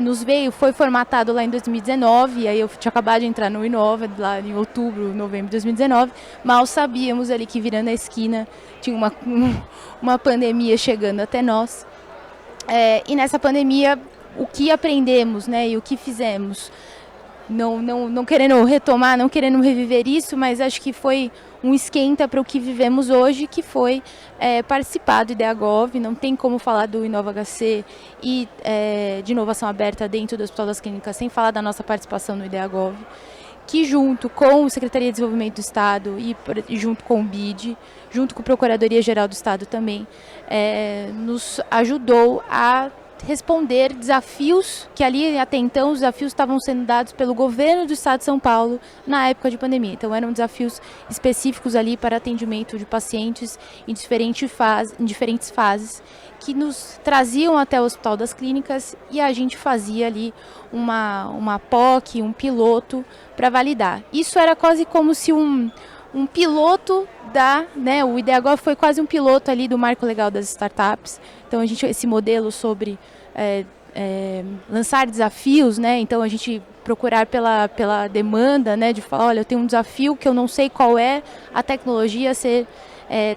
foi formatado lá em 2019, e aí eu tinha acabado de entrar no Inova, lá em outubro, novembro de 2019, mal sabíamos ali que virando a esquina tinha uma pandemia chegando até nós. E nessa pandemia, o que aprendemos, né, e o que fizemos? Não querendo retomar, não querendo reviver isso, mas acho que foi um esquenta para o que vivemos hoje, que foi participar do IdeaGov. Não tem como falar do Inova HC e de inovação aberta dentro do Hospital das Clínicas sem falar da nossa participação no IdeaGov, que junto com a Secretaria de Desenvolvimento do Estado e junto com o BID, junto com a Procuradoria-Geral do Estado também, nos ajudou a responder desafios que ali até então os desafios estavam sendo dados pelo governo do Estado de São Paulo na época de pandemia. Então eram desafios específicos ali para atendimento de pacientes em diferentes fases, que nos traziam até o Hospital das Clínicas, e a gente fazia ali uma POC, um piloto para validar. Isso era quase como se um piloto né, o IdeaGov foi quase um piloto ali do marco legal das startups. Então esse modelo sobre lançar desafios, né? Então a gente procurar pela demanda, né? De falar, olha, eu tenho um desafio que eu não sei qual é a tecnologia a ser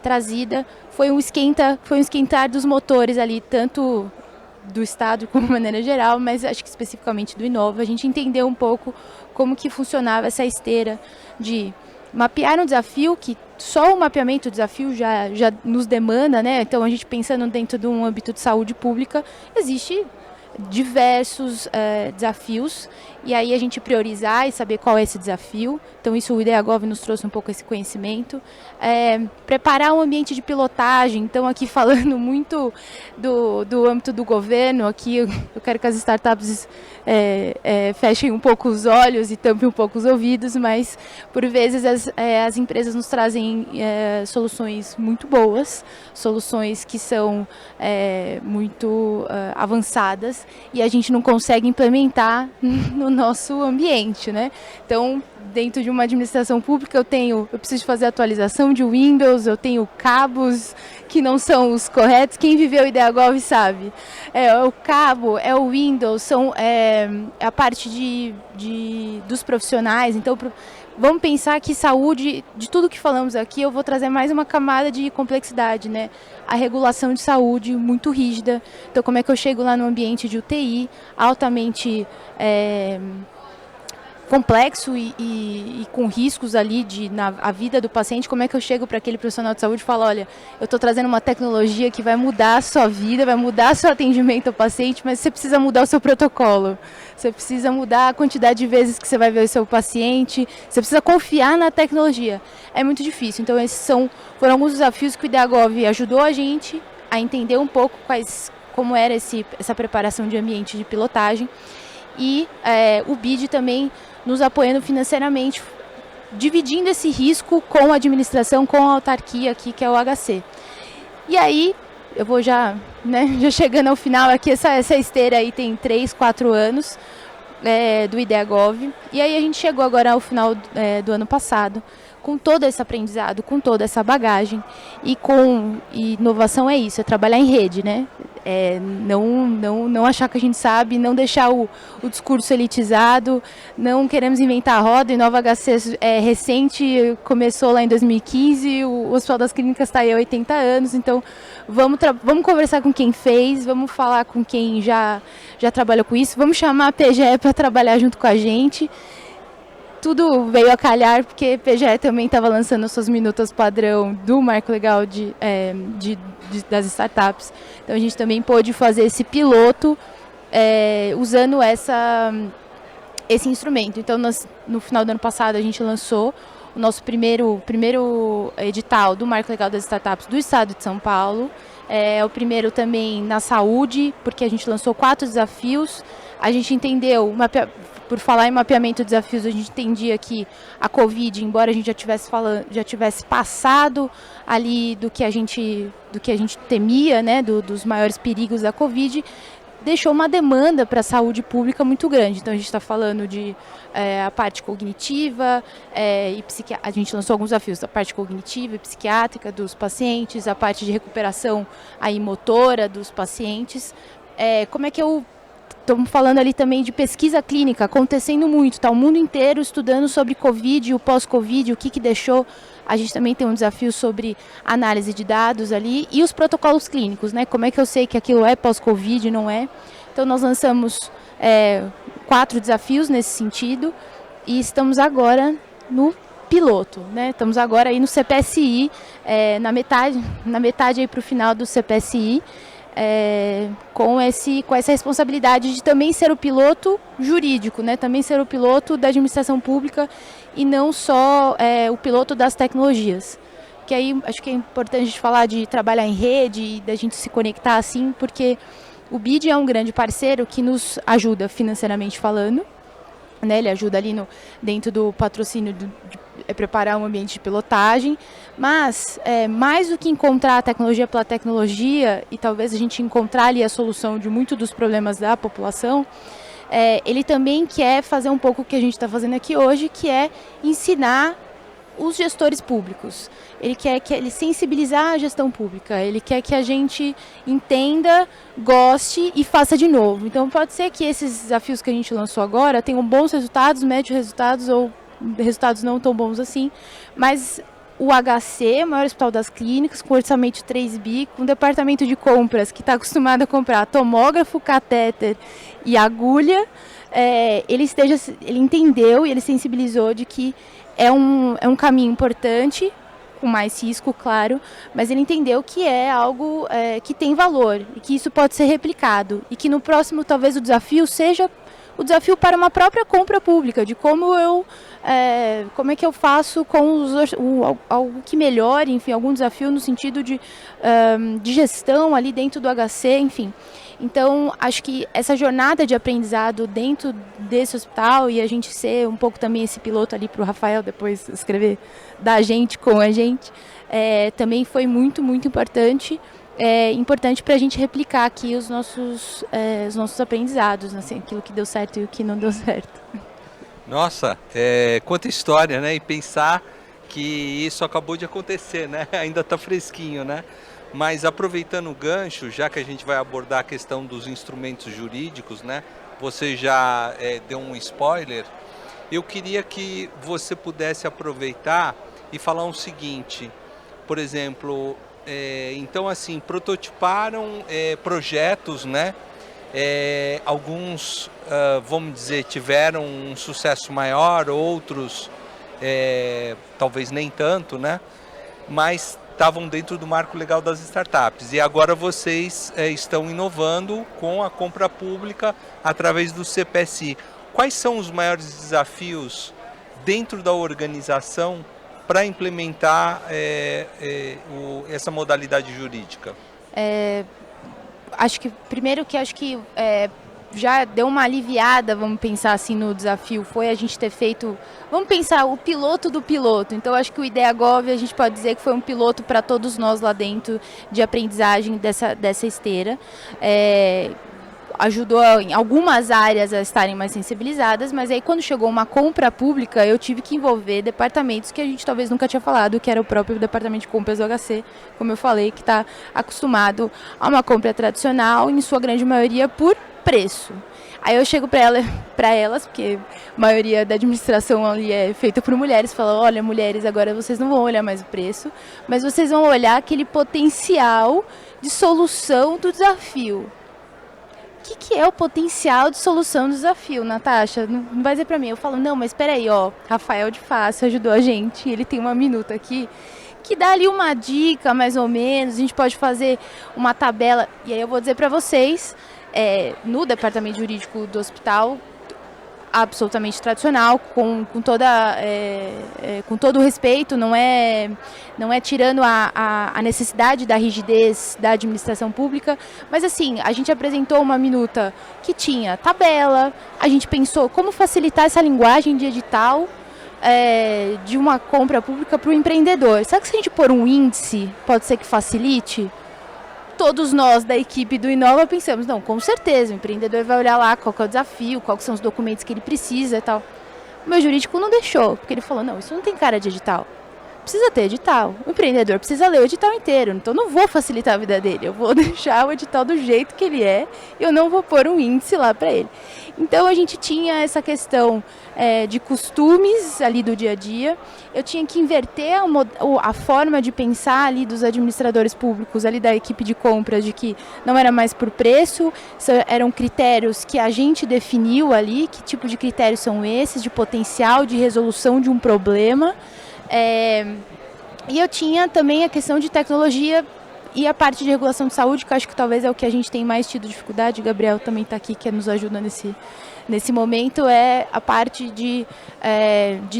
trazida. Foi um esquentar dos motores ali, tanto do Estado como de maneira geral, mas acho que especificamente do Inova. A gente entendeu um pouco como que funcionava essa esteira de mapear um desafio, que só o mapeamento do desafio já nos demanda, né? Então a gente pensando dentro de um âmbito de saúde pública, existe diversos desafios, e aí a gente priorizar e saber qual é esse desafio. Então isso o IdeaGov nos trouxe um pouco esse conhecimento. Preparar um ambiente de pilotagem. Então aqui falando muito do âmbito do governo, aqui eu quero que as startups fechem um pouco os olhos e tampem um pouco os ouvidos, mas por vezes as empresas nos trazem soluções muito boas, soluções que são muito avançadas, e a gente não consegue implementar no nosso ambiente, né? Então, dentro de uma administração pública, eu preciso fazer atualização de Windows, eu tenho cabos que não são os corretos. Quem viveu o IdeaGov sabe. O cabo, o Windows, são a parte dos profissionais. Então, vamos pensar que saúde, de tudo que falamos aqui, eu vou trazer mais uma camada de complexidade, né? A regulação de saúde muito rígida. Então, como é que eu chego lá no ambiente de UTI, altamente complexo e com riscos ali na vida do paciente? Como é que eu chego para aquele profissional de saúde e falo, olha, eu estou trazendo uma tecnologia que vai mudar a sua vida, vai mudar seu atendimento ao paciente, mas você precisa mudar o seu protocolo, você precisa mudar a quantidade de vezes que você vai ver o seu paciente, você precisa confiar na tecnologia. É muito difícil. Então esses foram alguns desafios que o IdeaGov ajudou a gente a entender um pouco como era essa preparação de ambiente de pilotagem, e o BID também nos apoiando financeiramente, dividindo esse risco com a administração, com a autarquia aqui, que é o HC. E aí, eu vou já, né, já chegando ao final aqui, essa esteira aí tem 3, 4 anos do IDEAGOV, e aí a gente chegou agora ao final do ano passado, com todo esse aprendizado, com toda essa bagagem, e inovação é isso, é trabalhar em rede, né? Não achar que a gente sabe, não deixar o discurso elitizado, não queremos inventar a roda. Inova HC é recente, começou lá em 2015, o Hospital das Clínicas está aí há 80 anos, então vamos conversar com quem fez, vamos falar com quem já trabalhou com isso, vamos chamar a PGE para trabalhar junto com a gente. Tudo veio a calhar porque PGE também estava lançando suas minutas padrão do marco legal das startups. Então a gente também pôde fazer esse piloto usando esse instrumento. Então no final do ano passado a gente lançou o nosso primeiro edital do marco legal das startups do estado de São Paulo. É o primeiro também na saúde, porque a gente lançou 4 desafios. A gente entendeu, por falar em mapeamento de desafios, a gente entendia que a Covid, embora a gente já tivesse passado ali do que a gente temia, né, dos maiores perigos da Covid, deixou uma demanda para a saúde pública muito grande. Então a gente está falando de a parte cognitiva, a gente lançou alguns desafios, a parte cognitiva e psiquiátrica dos pacientes, a parte de recuperação aí motora dos pacientes. Estamos falando ali também de pesquisa clínica, acontecendo muito, tá o mundo inteiro estudando sobre Covid, o pós-Covid, o que deixou. A gente também tem um desafio sobre análise de dados ali e os protocolos clínicos, né? Como é que eu sei que aquilo é pós-Covid, não é? Então nós lançamos 4 desafios nesse sentido e estamos agora no piloto, né? Estamos agora aí no CPSI, na metade aí para o final do CPSI. Com essa responsabilidade de também ser o piloto jurídico, né? Também ser o piloto da administração pública e não só o piloto das tecnologias. Que aí acho que é importante a gente falar de trabalhar em rede e da gente se conectar assim, porque o BID é um grande parceiro que nos ajuda financeiramente falando, né? Ele ajuda ali dentro do patrocínio de preparar um ambiente de pilotagem, mas mais do que encontrar a tecnologia pela tecnologia e talvez a gente encontrar ali a solução de muitos dos problemas da população, ele também quer fazer um pouco o que a gente está fazendo aqui hoje, que é ensinar os gestores públicos. Ele quer ele sensibilizar a gestão pública, ele quer que a gente entenda, goste e faça de novo. Então pode ser que esses desafios que a gente lançou agora tenham bons resultados, médios resultados ou resultados não tão bons assim, mas o HC, o maior hospital das clínicas, com orçamento de 3 bi, com departamento de compras que está acostumado a comprar tomógrafo, catéter e agulha, ele entendeu e ele sensibilizou de que é um caminho importante, com mais risco, claro, mas ele entendeu que é algo que tem valor e que isso pode ser replicado e que no próximo talvez o desafio seja o desafio para uma própria compra pública, de como é que eu faço com algo que melhore, enfim, algum desafio no sentido de gestão ali dentro do HC, enfim. Então, acho que essa jornada de aprendizado dentro desse hospital e a gente ser um pouco também esse piloto ali para o Rafael depois escrever da gente com a gente, também foi muito, muito importante. Importante para a gente replicar aqui os nossos aprendizados, assim, aquilo que deu certo e o que não deu certo. Nossa, quanta história, né? E pensar que isso acabou de acontecer, né? Ainda está fresquinho, né? Mas aproveitando o gancho, já que a gente vai abordar a questão dos instrumentos jurídicos, né? Você já deu um spoiler. Eu queria que você pudesse aproveitar e falar o seguinte, por exemplo, então assim, prototiparam projetos, né? Alguns, vamos dizer, tiveram um sucesso maior, outros talvez nem tanto, né? Mas estavam dentro do marco legal das startups. E agora vocês estão inovando com a compra pública através do CPSI. Quais são os maiores desafios dentro da organização para implementar essa modalidade jurídica? Acho que já deu uma aliviada, vamos pensar assim, no desafio, foi a gente ter feito, vamos pensar, o piloto do piloto. Então, acho que o IdeaGov, a gente pode dizer que foi um piloto para todos nós lá dentro de aprendizagem dessa esteira. Ajudou em algumas áreas a estarem mais sensibilizadas, mas aí quando chegou uma compra pública, eu tive que envolver departamentos que a gente talvez nunca tinha falado, que era o próprio departamento de compras do HC, como eu falei, que está acostumado a uma compra tradicional, em sua grande maioria por preço. Aí eu chego para elas, porque a maioria da administração ali é feita por mulheres, falo, olha, mulheres, agora vocês não vão olhar mais o preço, mas vocês vão olhar aquele potencial de solução do desafio. O que é o potencial de solução do desafio, Natasha? Não vai dizer para mim. Eu falo, não, mas espera aí, ó, Rafael de Fácil ajudou a gente, ele tem uma minuta aqui, que dá ali uma dica, mais ou menos, a gente pode fazer uma tabela, e aí eu vou dizer para vocês, no departamento jurídico do hospital, absolutamente tradicional, com todo o respeito, não é tirando a necessidade da rigidez da administração pública, mas assim, a gente apresentou uma minuta que tinha tabela, a gente pensou como facilitar essa linguagem de edital de uma compra pública para o empreendedor. Será que se a gente pôr um índice, pode ser que facilite? Todos nós da equipe do Inova pensamos, não, com certeza, o empreendedor vai olhar lá qual que é o desafio, quais são os documentos que ele precisa e tal. O meu jurídico não deixou, porque ele falou, não, isso não tem cara de edital. Precisa ter edital. O empreendedor precisa ler o edital inteiro, então não vou facilitar a vida dele, eu vou deixar o edital do jeito que ele é, eu não vou pôr um índice lá para ele. Então a gente tinha essa questão de costumes ali do dia a dia, eu tinha que inverter a forma de pensar ali dos administradores públicos, ali da equipe de compras, de que não era mais por preço, eram critérios que a gente definiu ali, que tipo de critérios são esses, de potencial de resolução de um problema. E eu tinha também a questão de tecnologia e a parte de regulação de saúde, que eu acho que talvez é o que a gente tem mais tido dificuldade. O Gabriel também está aqui, que nos ajuda nesse momento, é a parte de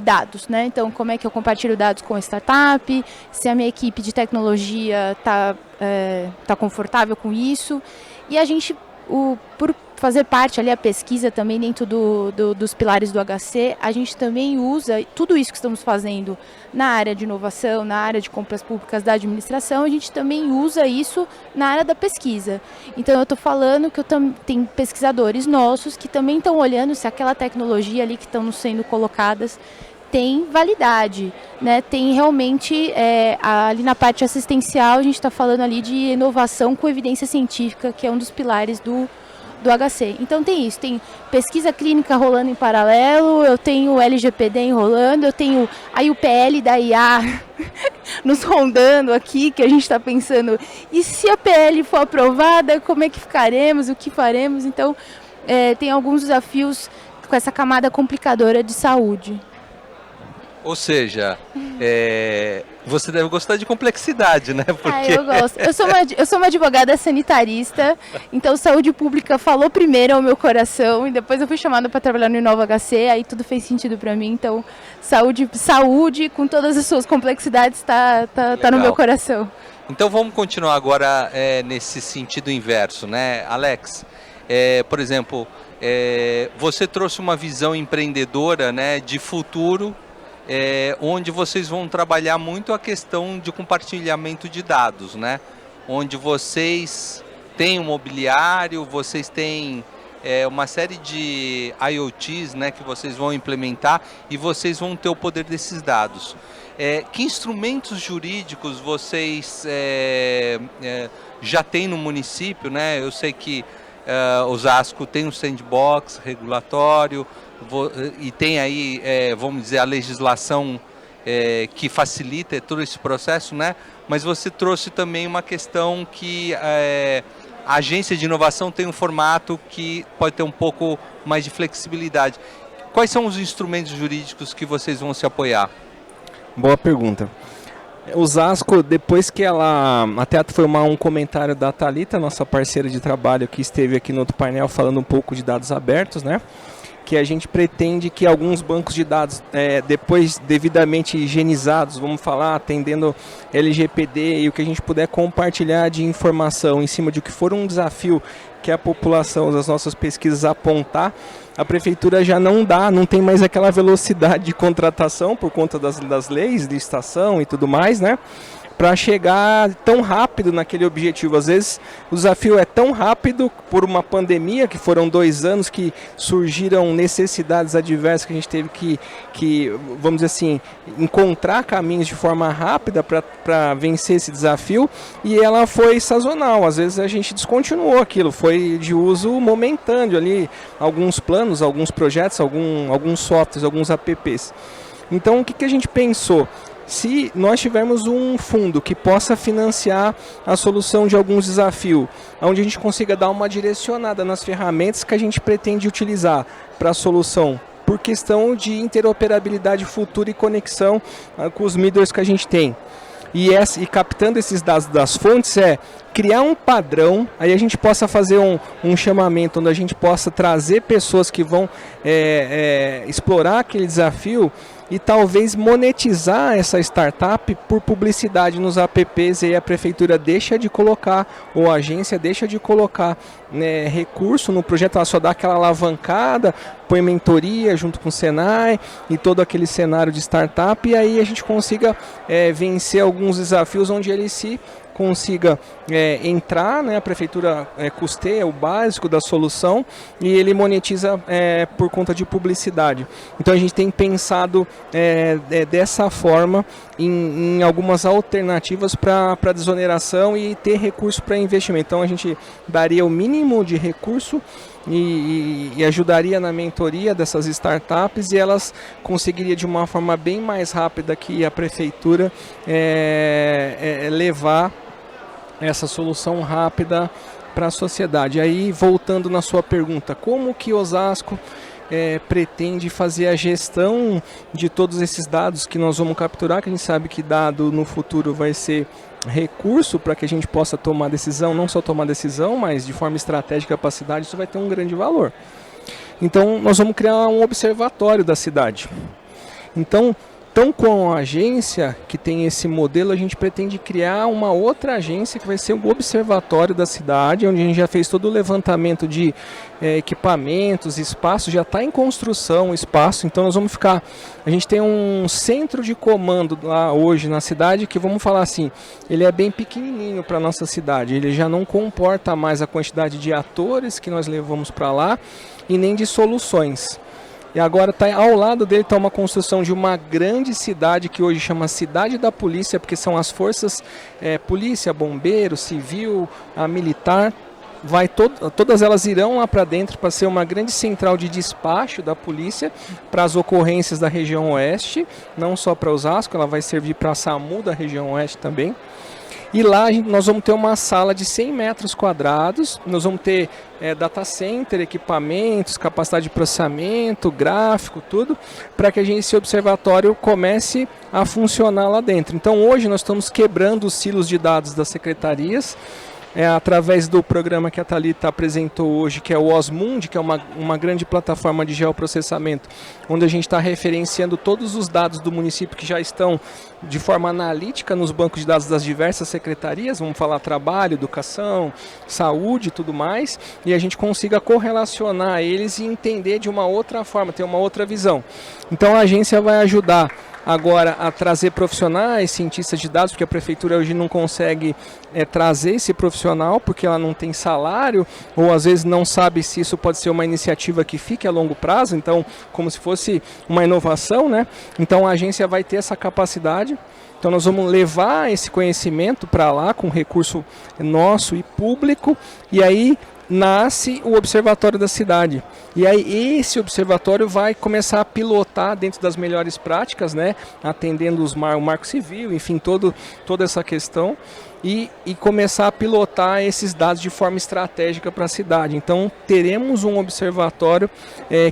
dados, né? Então, como é que eu compartilho dados com a startup, se a minha equipe de tecnologia tá confortável com isso. E a gente, por fazer parte ali a pesquisa também dentro dos pilares do HC, a gente também usa tudo isso que estamos fazendo na área de inovação, na área de compras públicas da administração, a gente também usa isso na área da pesquisa. Então eu estou falando que tem pesquisadores nossos que também estão olhando se aquela tecnologia ali que estão sendo colocadas tem validade, né? Tem realmente, ali na parte assistencial, a gente está falando ali de inovação com evidência científica, que é um dos pilares do HC. Então tem isso, tem pesquisa clínica rolando em paralelo, eu tenho o LGPD enrolando, eu tenho aí o PL da IA nos rondando aqui, que a gente está pensando, e se a PL for aprovada, como é que ficaremos, o que faremos? Então tem alguns desafios com essa camada complicadora de saúde. Ou seja, você deve gostar de complexidade, né? Porque... eu gosto. Eu sou uma advogada sanitarista, então saúde pública falou primeiro ao meu coração e depois eu fui chamada para trabalhar no Inova HC, aí tudo fez sentido para mim. Então, saúde com todas as suas complexidades está no meu coração. Então vamos continuar agora nesse sentido inverso, né, Alex? Por exemplo, você trouxe uma visão empreendedora, né, de futuro, onde vocês vão trabalhar muito a questão de compartilhamento de dados, né? Onde vocês têm um mobiliário, vocês têm uma série de IoTs, né, que vocês vão implementar e vocês vão ter o poder desses dados. Que instrumentos jurídicos vocês já têm no município, né? Eu sei que Osasco tem um sandbox regulatório, e tem aí, vamos dizer, a legislação que facilita todo esse processo, né? Mas você trouxe também uma questão que a agência de inovação tem um formato que pode ter um pouco mais de flexibilidade. Quais são os instrumentos jurídicos que vocês vão se apoiar? Boa pergunta. Osasco, depois que ela... Até foi um comentário da Thalita, nossa parceira de trabalho, que esteve aqui no outro painel falando um pouco de dados abertos, né? que a gente pretende que alguns bancos de dados, depois devidamente higienizados, vamos falar, atendendo LGPD e o que a gente puder compartilhar de informação em cima de o que for um desafio que a população, das nossas pesquisas apontar, a prefeitura já não tem mais aquela velocidade de contratação por conta das leis, licitação e tudo mais, né? Para chegar tão rápido naquele objetivo. Às vezes o desafio é tão rápido por uma pandemia, que foram 2 anos que surgiram necessidades adversas que a gente teve que vamos dizer assim, encontrar caminhos de forma rápida para vencer esse desafio, e ela foi sazonal. Às vezes a gente descontinuou aquilo, foi de uso momentâneo ali, alguns planos, alguns projetos, alguns softwares, alguns apps. Então o que a gente pensou? Se nós tivermos um fundo que possa financiar a solução de alguns desafios, onde a gente consiga dar uma direcionada nas ferramentas que a gente pretende utilizar para a solução, por questão de interoperabilidade futura e conexão com os middlewares que a gente tem. E captando esses dados das fontes criar um padrão, aí a gente possa fazer um chamamento onde a gente possa trazer pessoas que vão explorar aquele desafio e talvez monetizar essa startup por publicidade nos apps, e aí a prefeitura deixa de colocar, ou a agência deixa de colocar, né, recurso no projeto, ela só dá aquela alavancada, põe mentoria junto com o Senai e todo aquele cenário de startup, e aí a gente consiga vencer alguns desafios onde ele se consiga entrar, né, a prefeitura custeia o básico da solução e ele monetiza por conta de publicidade. Então a gente tem pensado dessa forma em algumas alternativas para desoneração e ter recurso para investimento. Então a gente daria o mínimo de recurso e ajudaria na mentoria dessas startups, e elas conseguiriam de uma forma bem mais rápida que a prefeitura levar essa solução rápida para a sociedade. Aí, voltando na sua pergunta, como que Osasco pretende fazer a gestão de todos esses dados que nós vamos capturar, que a gente sabe que dado no futuro vai ser recurso para que a gente possa tomar decisão, não só tomar decisão, mas de forma estratégica para a cidade, isso vai ter um grande valor. Então, nós vamos criar um observatório da cidade. Então com a agência que tem esse modelo, a gente pretende criar uma outra agência que vai ser o observatório da cidade, onde a gente já fez todo o levantamento de equipamentos, espaço, já está em construção o espaço. Então nós vamos a gente tem um centro de comando lá hoje na cidade que, vamos falar assim, ele é bem pequenininho para a nossa cidade, ele já não comporta mais a quantidade de atores que nós levamos para lá e nem de soluções. E agora ao lado dele está uma construção de uma grande cidade que hoje chama Cidade da Polícia, porque são as forças polícia, bombeiro, civil, a militar. Todas elas irão lá para dentro para ser uma grande central de despacho da polícia para as ocorrências da região oeste, não só para Osasco, ela vai servir para a SAMU da região oeste também. E lá nós vamos ter uma sala de 100 metros quadrados, nós vamos ter data center, equipamentos, capacidade de processamento, gráfico, tudo, para que esse observatório comece a funcionar lá dentro. Então hoje nós estamos quebrando os silos de dados das secretarias, através do programa que a Thalita apresentou hoje, que é o Osmund, que é uma grande plataforma de geoprocessamento, onde a gente está referenciando todos os dados do município que já estão de forma analítica nos bancos de dados das diversas secretarias, vamos falar trabalho, educação, saúde e tudo mais, e a gente consiga correlacionar eles e entender de uma outra forma, ter uma outra visão. Então a agência vai ajudar agora a trazer profissionais, cientistas de dados, porque a prefeitura hoje não consegue trazer esse profissional, porque ela não tem salário, ou às vezes não sabe se isso pode ser uma iniciativa que fique a longo prazo, então como se fosse uma inovação, né? Então a agência vai ter essa capacidade. Então nós vamos levar esse conhecimento para lá com recurso nosso e público, e aí nasce o Observatório da Cidade. E aí esse observatório vai começar a pilotar dentro das melhores práticas, né, atendendo o Marco Civil, enfim, toda essa questão, e começar a pilotar esses dados de forma estratégica para a cidade. Então teremos um observatório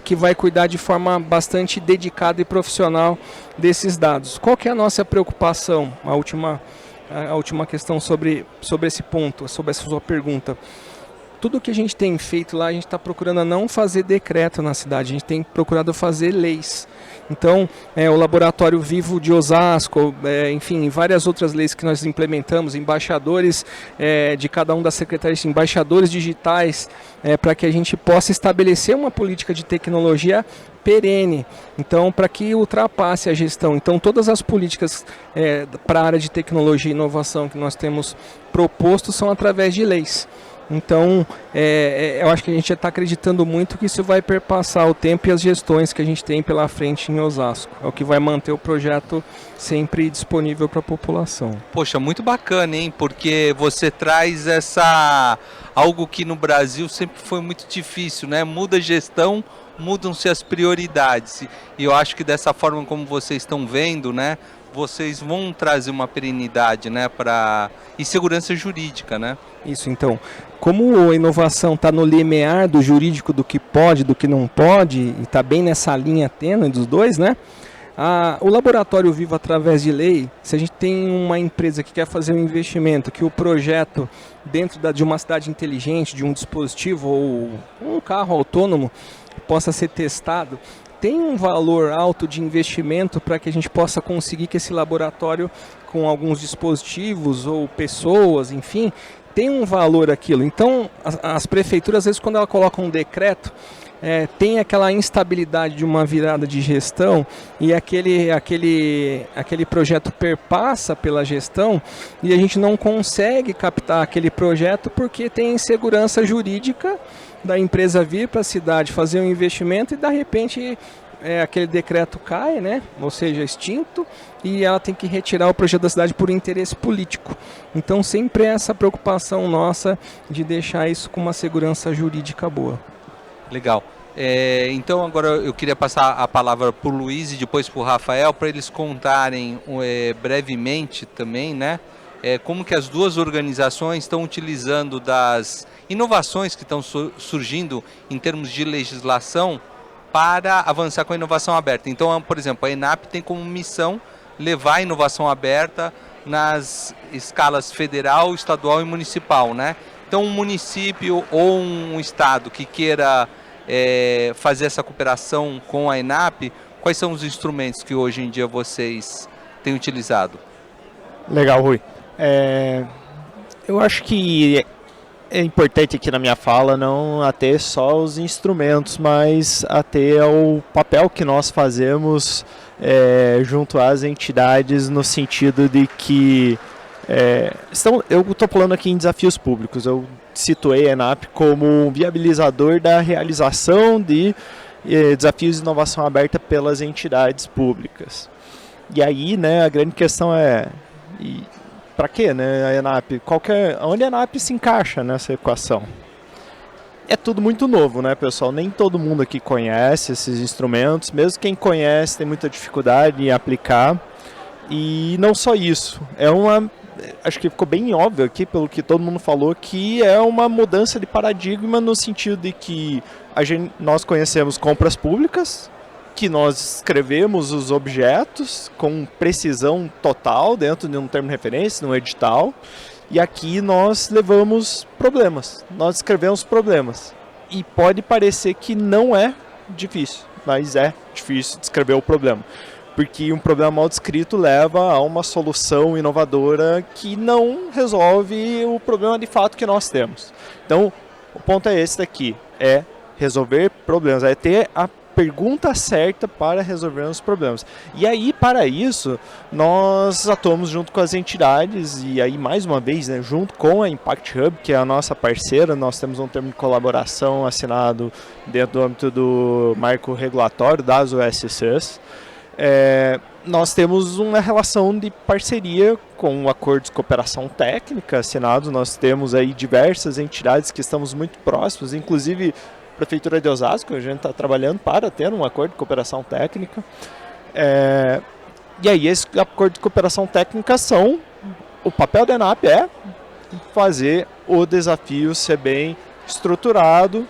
que vai cuidar de forma bastante dedicada e profissional desses dados. Qual que é a nossa preocupação? A última questão sobre esse ponto, sobre essa sua pergunta. tudo que a gente tem feito lá, a gente está procurando não fazer decreto na cidade, a gente tem procurado fazer leis. Então, o Laboratório Vivo de Osasco, enfim, várias outras leis que nós implementamos, embaixadores de cada uma das secretarias, embaixadores digitais, para que a gente possa estabelecer uma política de tecnologia perene, então para que ultrapasse a gestão. Então todas as políticas para a área de tecnologia e inovação que nós temos proposto são através de leis. Então eu acho que a gente já está acreditando muito que isso vai perpassar o tempo e as gestões que a gente tem pela frente em Osasco. É o que vai manter o projeto sempre disponível para a população. Poxa, muito bacana, hein? Porque você traz algo que no Brasil sempre foi muito difícil, né? Muda a gestão, mudam-se as prioridades, e eu acho que dessa forma como vocês estão vendo, né, vocês vão trazer uma perenidade, né, e segurança jurídica, né? Isso, então, como a inovação está no limiar do jurídico, do que pode, do que não pode, e está bem nessa linha tênue dos dois, né? O Laboratório Vivo, através de lei, se a gente tem uma empresa que quer fazer um investimento, que o projeto dentro de uma cidade inteligente, de um dispositivo ou um carro autônomo, possa ser testado, tem um valor alto de investimento para que a gente possa conseguir que esse laboratório, com alguns dispositivos ou pessoas, enfim, tem um valor aquilo. Então, as prefeituras, às vezes, quando ela coloca um decreto, tem aquela instabilidade de uma virada de gestão e aquele projeto perpassa pela gestão e a gente não consegue captar aquele projeto porque tem insegurança jurídica da empresa vir para a cidade fazer um investimento e de repente aquele decreto cai, né? Ou seja, extinto, e ela tem que retirar o projeto da cidade por interesse político. Então sempre é essa preocupação nossa de deixar isso com uma segurança jurídica boa. Legal. Então agora eu queria passar a palavra para o Luiz e depois para o Rafael, para eles contarem brevemente também, né? Como que as duas organizações estão utilizando das inovações que estão surgindo em termos de legislação para avançar com a inovação aberta. Então, por exemplo, a ENAP tem como missão levar a inovação aberta nas escalas federal, estadual e municipal, né? Então, um município ou um estado que queira fazer essa cooperação com a ENAP, quais são os instrumentos que hoje em dia vocês têm utilizado? Legal, Rui. Eu acho que é importante aqui na minha fala não ater só os instrumentos, mas ater ao papel que nós fazemos junto às entidades, no sentido de que eu estou falando aqui em desafios públicos. Eu situei a ENAP como um viabilizador da realização de desafios de inovação aberta pelas entidades públicas. E aí, né, a grande questão para quê, né, a ENAP? Onde a ENAP se encaixa nessa equação? É tudo muito novo, né, pessoal? Nem todo mundo aqui conhece esses instrumentos, mesmo quem conhece tem muita dificuldade em aplicar. E não só isso, acho que ficou bem óbvio aqui, pelo que todo mundo falou, que é uma mudança de paradigma no sentido de que nós conhecemos compras públicas, que nós escrevemos os objetos com precisão total dentro de um termo de referência, num edital, e aqui nós levamos problemas, nós escrevemos problemas. E pode parecer que não é difícil, mas é difícil descrever o problema. Porque um problema mal descrito leva a uma solução inovadora que não resolve o problema de fato que nós temos. Então, o ponto é esse daqui, é resolver problemas, é ter a pergunta certa para resolver os problemas. E aí, para isso, nós atuamos junto com as entidades, e aí, mais uma vez, né, junto com a Impact Hub, que é a nossa parceira, nós temos um termo de colaboração assinado dentro do âmbito do marco regulatório das USCs. Nós temos uma relação de parceria com um acordo de cooperação técnica assinado. Nós temos aí diversas entidades que estamos muito próximos, inclusive a Prefeitura de Osasco, a gente está trabalhando para ter um acordo de cooperação técnica. E aí esse acordo de cooperação técnica o papel da ENAP é fazer o desafio ser bem estruturado.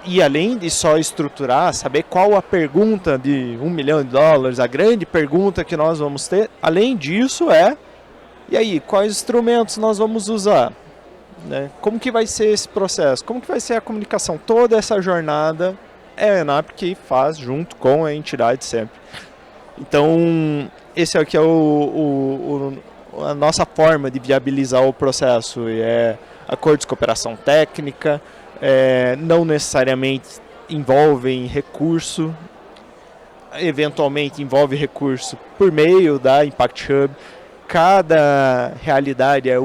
E além de só estruturar, saber qual a pergunta de $1 milhão, a grande pergunta que nós vamos ter, além disso e aí, quais instrumentos nós vamos usar? né? Como que vai ser esse processo? Como que vai ser a comunicação? Toda essa jornada é a ENAP que faz junto com a entidade sempre. Então, esse aqui é a nossa forma de viabilizar o processo. É acordos de cooperação técnica, não necessariamente envolvem recurso, eventualmente envolve recurso por meio da Impact Hub. Cada realidade é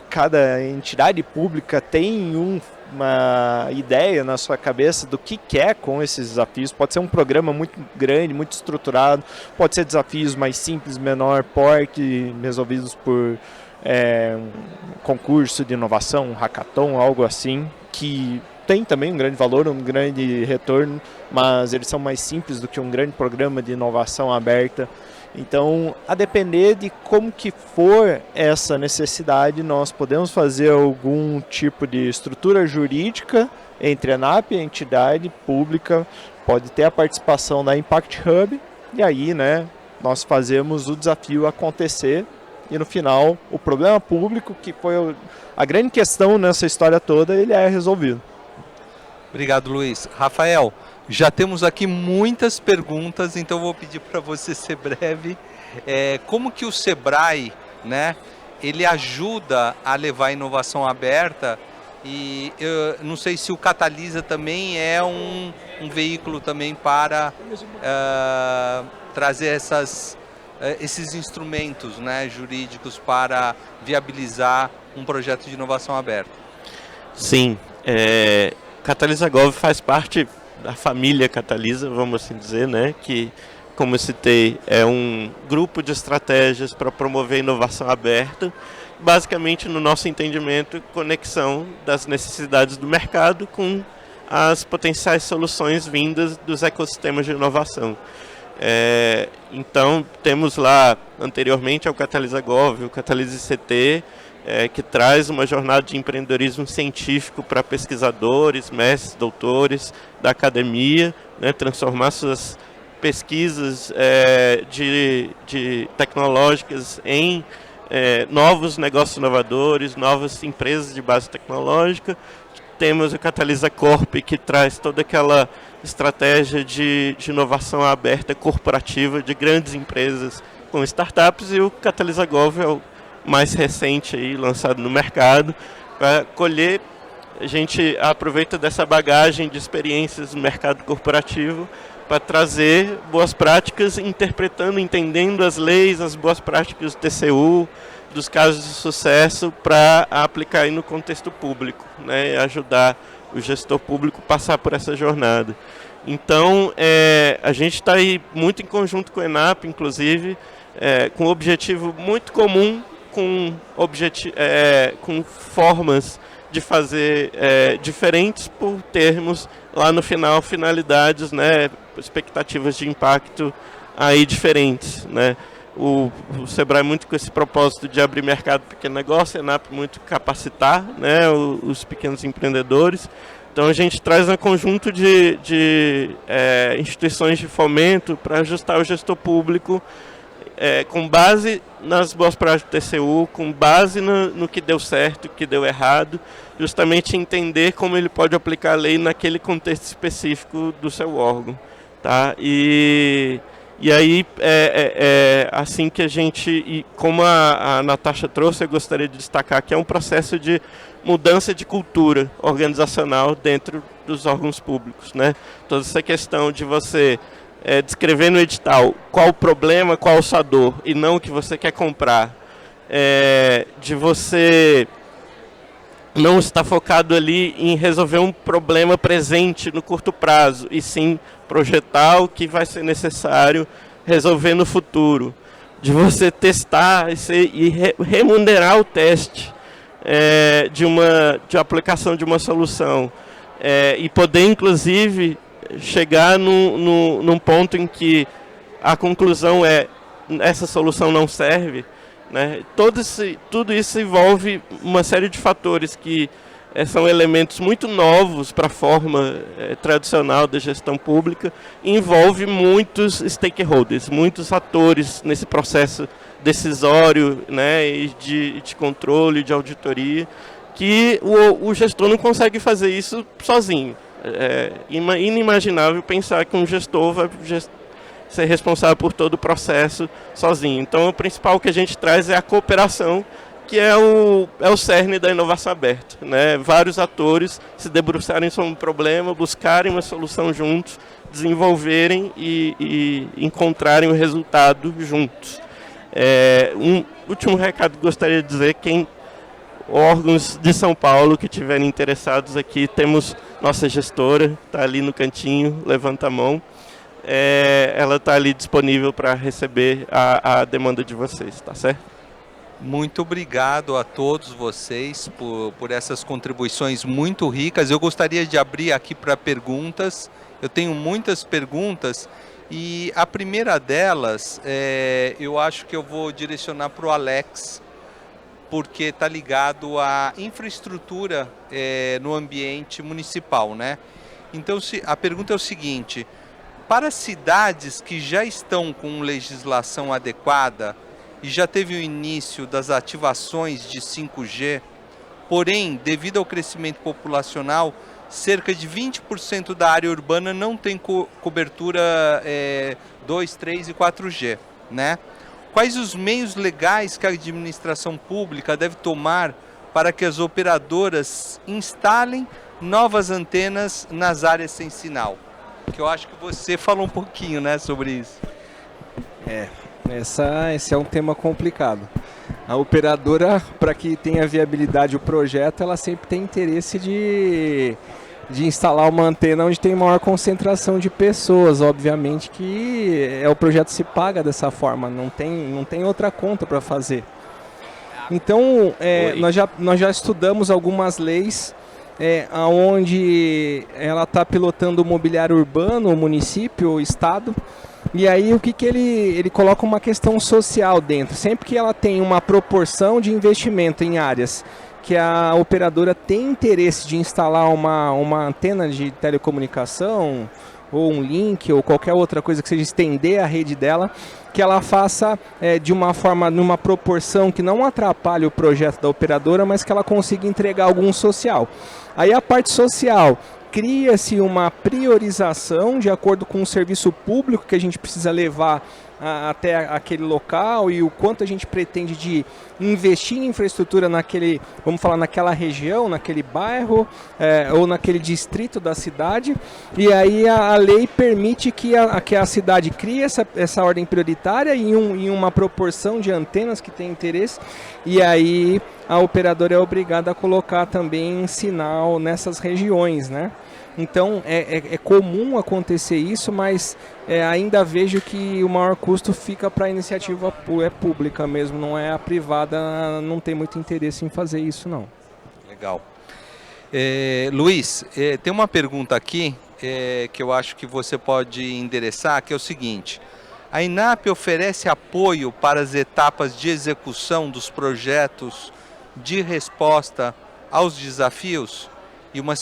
cada entidade pública tem uma ideia na sua cabeça do que quer com esses desafios. Pode ser um programa muito grande, muito estruturado, pode ser desafios mais simples, menor porte, resolvidos por um concurso de inovação, um hackathon, algo assim, que tem também um grande valor, um grande retorno, mas eles são mais simples do que um grande programa de inovação aberta. Então, a depender de como que for essa necessidade, nós podemos fazer algum tipo de estrutura jurídica entre a ENAP e a entidade pública, pode ter a participação da Impact Hub, e aí, né, nós fazemos o desafio acontecer, e no final, o problema público, que foi a grande questão nessa história toda, ele é resolvido. Obrigado, Luiz. Rafael, já temos aqui muitas perguntas, então vou pedir para você ser breve. Como que o Sebrae, né, ele ajuda a levar a inovação aberta? E eu não sei se o Catalisa também é um veículo também para trazer esses instrumentos, né, jurídicos para viabilizar um projeto de inovação aberta. Sim, Catalisa Gov faz parte da família Catalisa, vamos assim dizer, né, que, como eu citei, é um grupo de estratégias para promover inovação aberta, basicamente, no nosso entendimento, conexão das necessidades do mercado com as potenciais soluções vindas dos ecossistemas de inovação. Então, temos lá, anteriormente ao Catalisa Gov, o Catalisa ICT, que traz uma jornada de empreendedorismo científico para pesquisadores, mestres, doutores da academia, né, transformar suas pesquisas de tecnológicas em novos negócios inovadores, novas empresas de base tecnológica. Temos o Catalisa Corp, que traz toda aquela estratégia de inovação aberta corporativa de grandes empresas com startups, e o Catalisa Gov é o mais recente aí, lançado no mercado. Para colher, a gente aproveita dessa bagagem de experiências no mercado corporativo para trazer boas práticas, interpretando, entendendo as leis, as boas práticas do TCU, dos casos de sucesso, para aplicar aí no contexto público, né, e ajudar o gestor público a passar por essa jornada. Então, a gente está aí muito em conjunto com a ENAP, inclusive, com um objetivo muito comum, com formas de fazer diferentes, por termos lá no final finalidades, né, expectativas de impacto aí diferentes, né. O Sebrae muito com esse propósito de abrir mercado para pequeno negócio, a ENAP muito capacitar, né, os pequenos empreendedores. Então a gente traz um conjunto de instituições de fomento para ajustar o gestor público com base nas boas práticas do TCU, com base no que deu certo, o que deu errado, justamente entender como ele pode aplicar a lei naquele contexto específico do seu órgão. Tá? E aí, assim que a gente, e como a Natasha trouxe, eu gostaria de destacar que é um processo de mudança de cultura organizacional dentro dos órgãos públicos, né? Toda essa questão de você descrever no edital qual o problema, qual a sua dor, e não o que você quer comprar, de você não estar focado ali em resolver um problema presente no curto prazo, e sim projetar o que vai ser necessário resolver no futuro, de você testar e remunerar o teste de uma aplicação de uma solução, e poder, inclusive, chegar num ponto em que a conclusão essa solução não serve, né? Tudo isso envolve uma série de fatores que são elementos muito novos para a forma tradicional da gestão pública, e envolve muitos stakeholders, muitos atores nesse processo decisório, né, e de controle, de auditoria, que o gestor não consegue fazer isso sozinho. É inimaginável pensar que um gestor vai ser responsável por todo o processo sozinho. Então, o principal que a gente traz é a cooperação, que é o cerne da inovação aberta, né? Vários atores se debruçarem sobre um problema, buscarem uma solução juntos, desenvolverem e encontrarem o resultado juntos. Um último recado que gostaria de dizer: órgãos de São Paulo que estiverem interessados aqui, temos nossa gestora, está ali no cantinho, levanta a mão. Ela está ali disponível para receber a demanda de vocês, tá certo? Muito obrigado a todos vocês por essas contribuições muito ricas. Eu gostaria de abrir aqui para perguntas. Eu tenho muitas perguntas e a primeira delas, eu acho que eu vou direcionar para o Alex, porque está ligado à infraestrutura no ambiente municipal, né? Então, a pergunta é o seguinte: para cidades que já estão com legislação adequada e já teve o início das ativações de 5G, porém, devido ao crescimento populacional, cerca de 20% da área urbana não tem cobertura 2, 3 e 4G, né? Quais os meios legais que a administração pública deve tomar para que as operadoras instalem novas antenas nas áreas sem sinal? Que eu acho que você falou um pouquinho, né, sobre isso. Esse é um tema complicado. A operadora, para que tenha viabilidade o projeto, ela sempre tem interesse de instalar uma antena onde tem maior concentração de pessoas. Obviamente que o projeto se paga dessa forma, não tem outra conta para fazer. Então, nós já estudamos algumas leis onde ela está pilotando o mobiliário urbano, o município, o estado. E aí o que ele coloca uma questão social dentro. Sempre que ela tem uma proporção de investimento em áreas que a operadora tem interesse de instalar uma antena de telecomunicação, ou um link, ou qualquer outra coisa que seja estender a rede dela, que ela faça de uma forma, numa proporção que não atrapalhe o projeto da operadora, mas que ela consiga entregar algum social. Aí a parte social, cria-se uma priorização de acordo com o serviço público que a gente precisa levar até aquele local e o quanto a gente pretende de investir em infraestrutura naquele, vamos falar, naquela região, naquele bairro ou naquele distrito da cidade. E aí a lei permite que a cidade crie essa ordem prioritária em uma proporção de antenas que tem interesse, e aí a operadora é obrigada a colocar também sinal nessas regiões, né? Então é comum acontecer isso, mas ainda vejo que o maior custo fica para a iniciativa pública mesmo, não é a privada, não tem muito interesse em fazer isso não. Legal. Luiz, tem uma pergunta aqui que eu acho que você pode endereçar, que é o seguinte: a INAP oferece apoio para as etapas de execução dos projetos de resposta aos desafios? E uma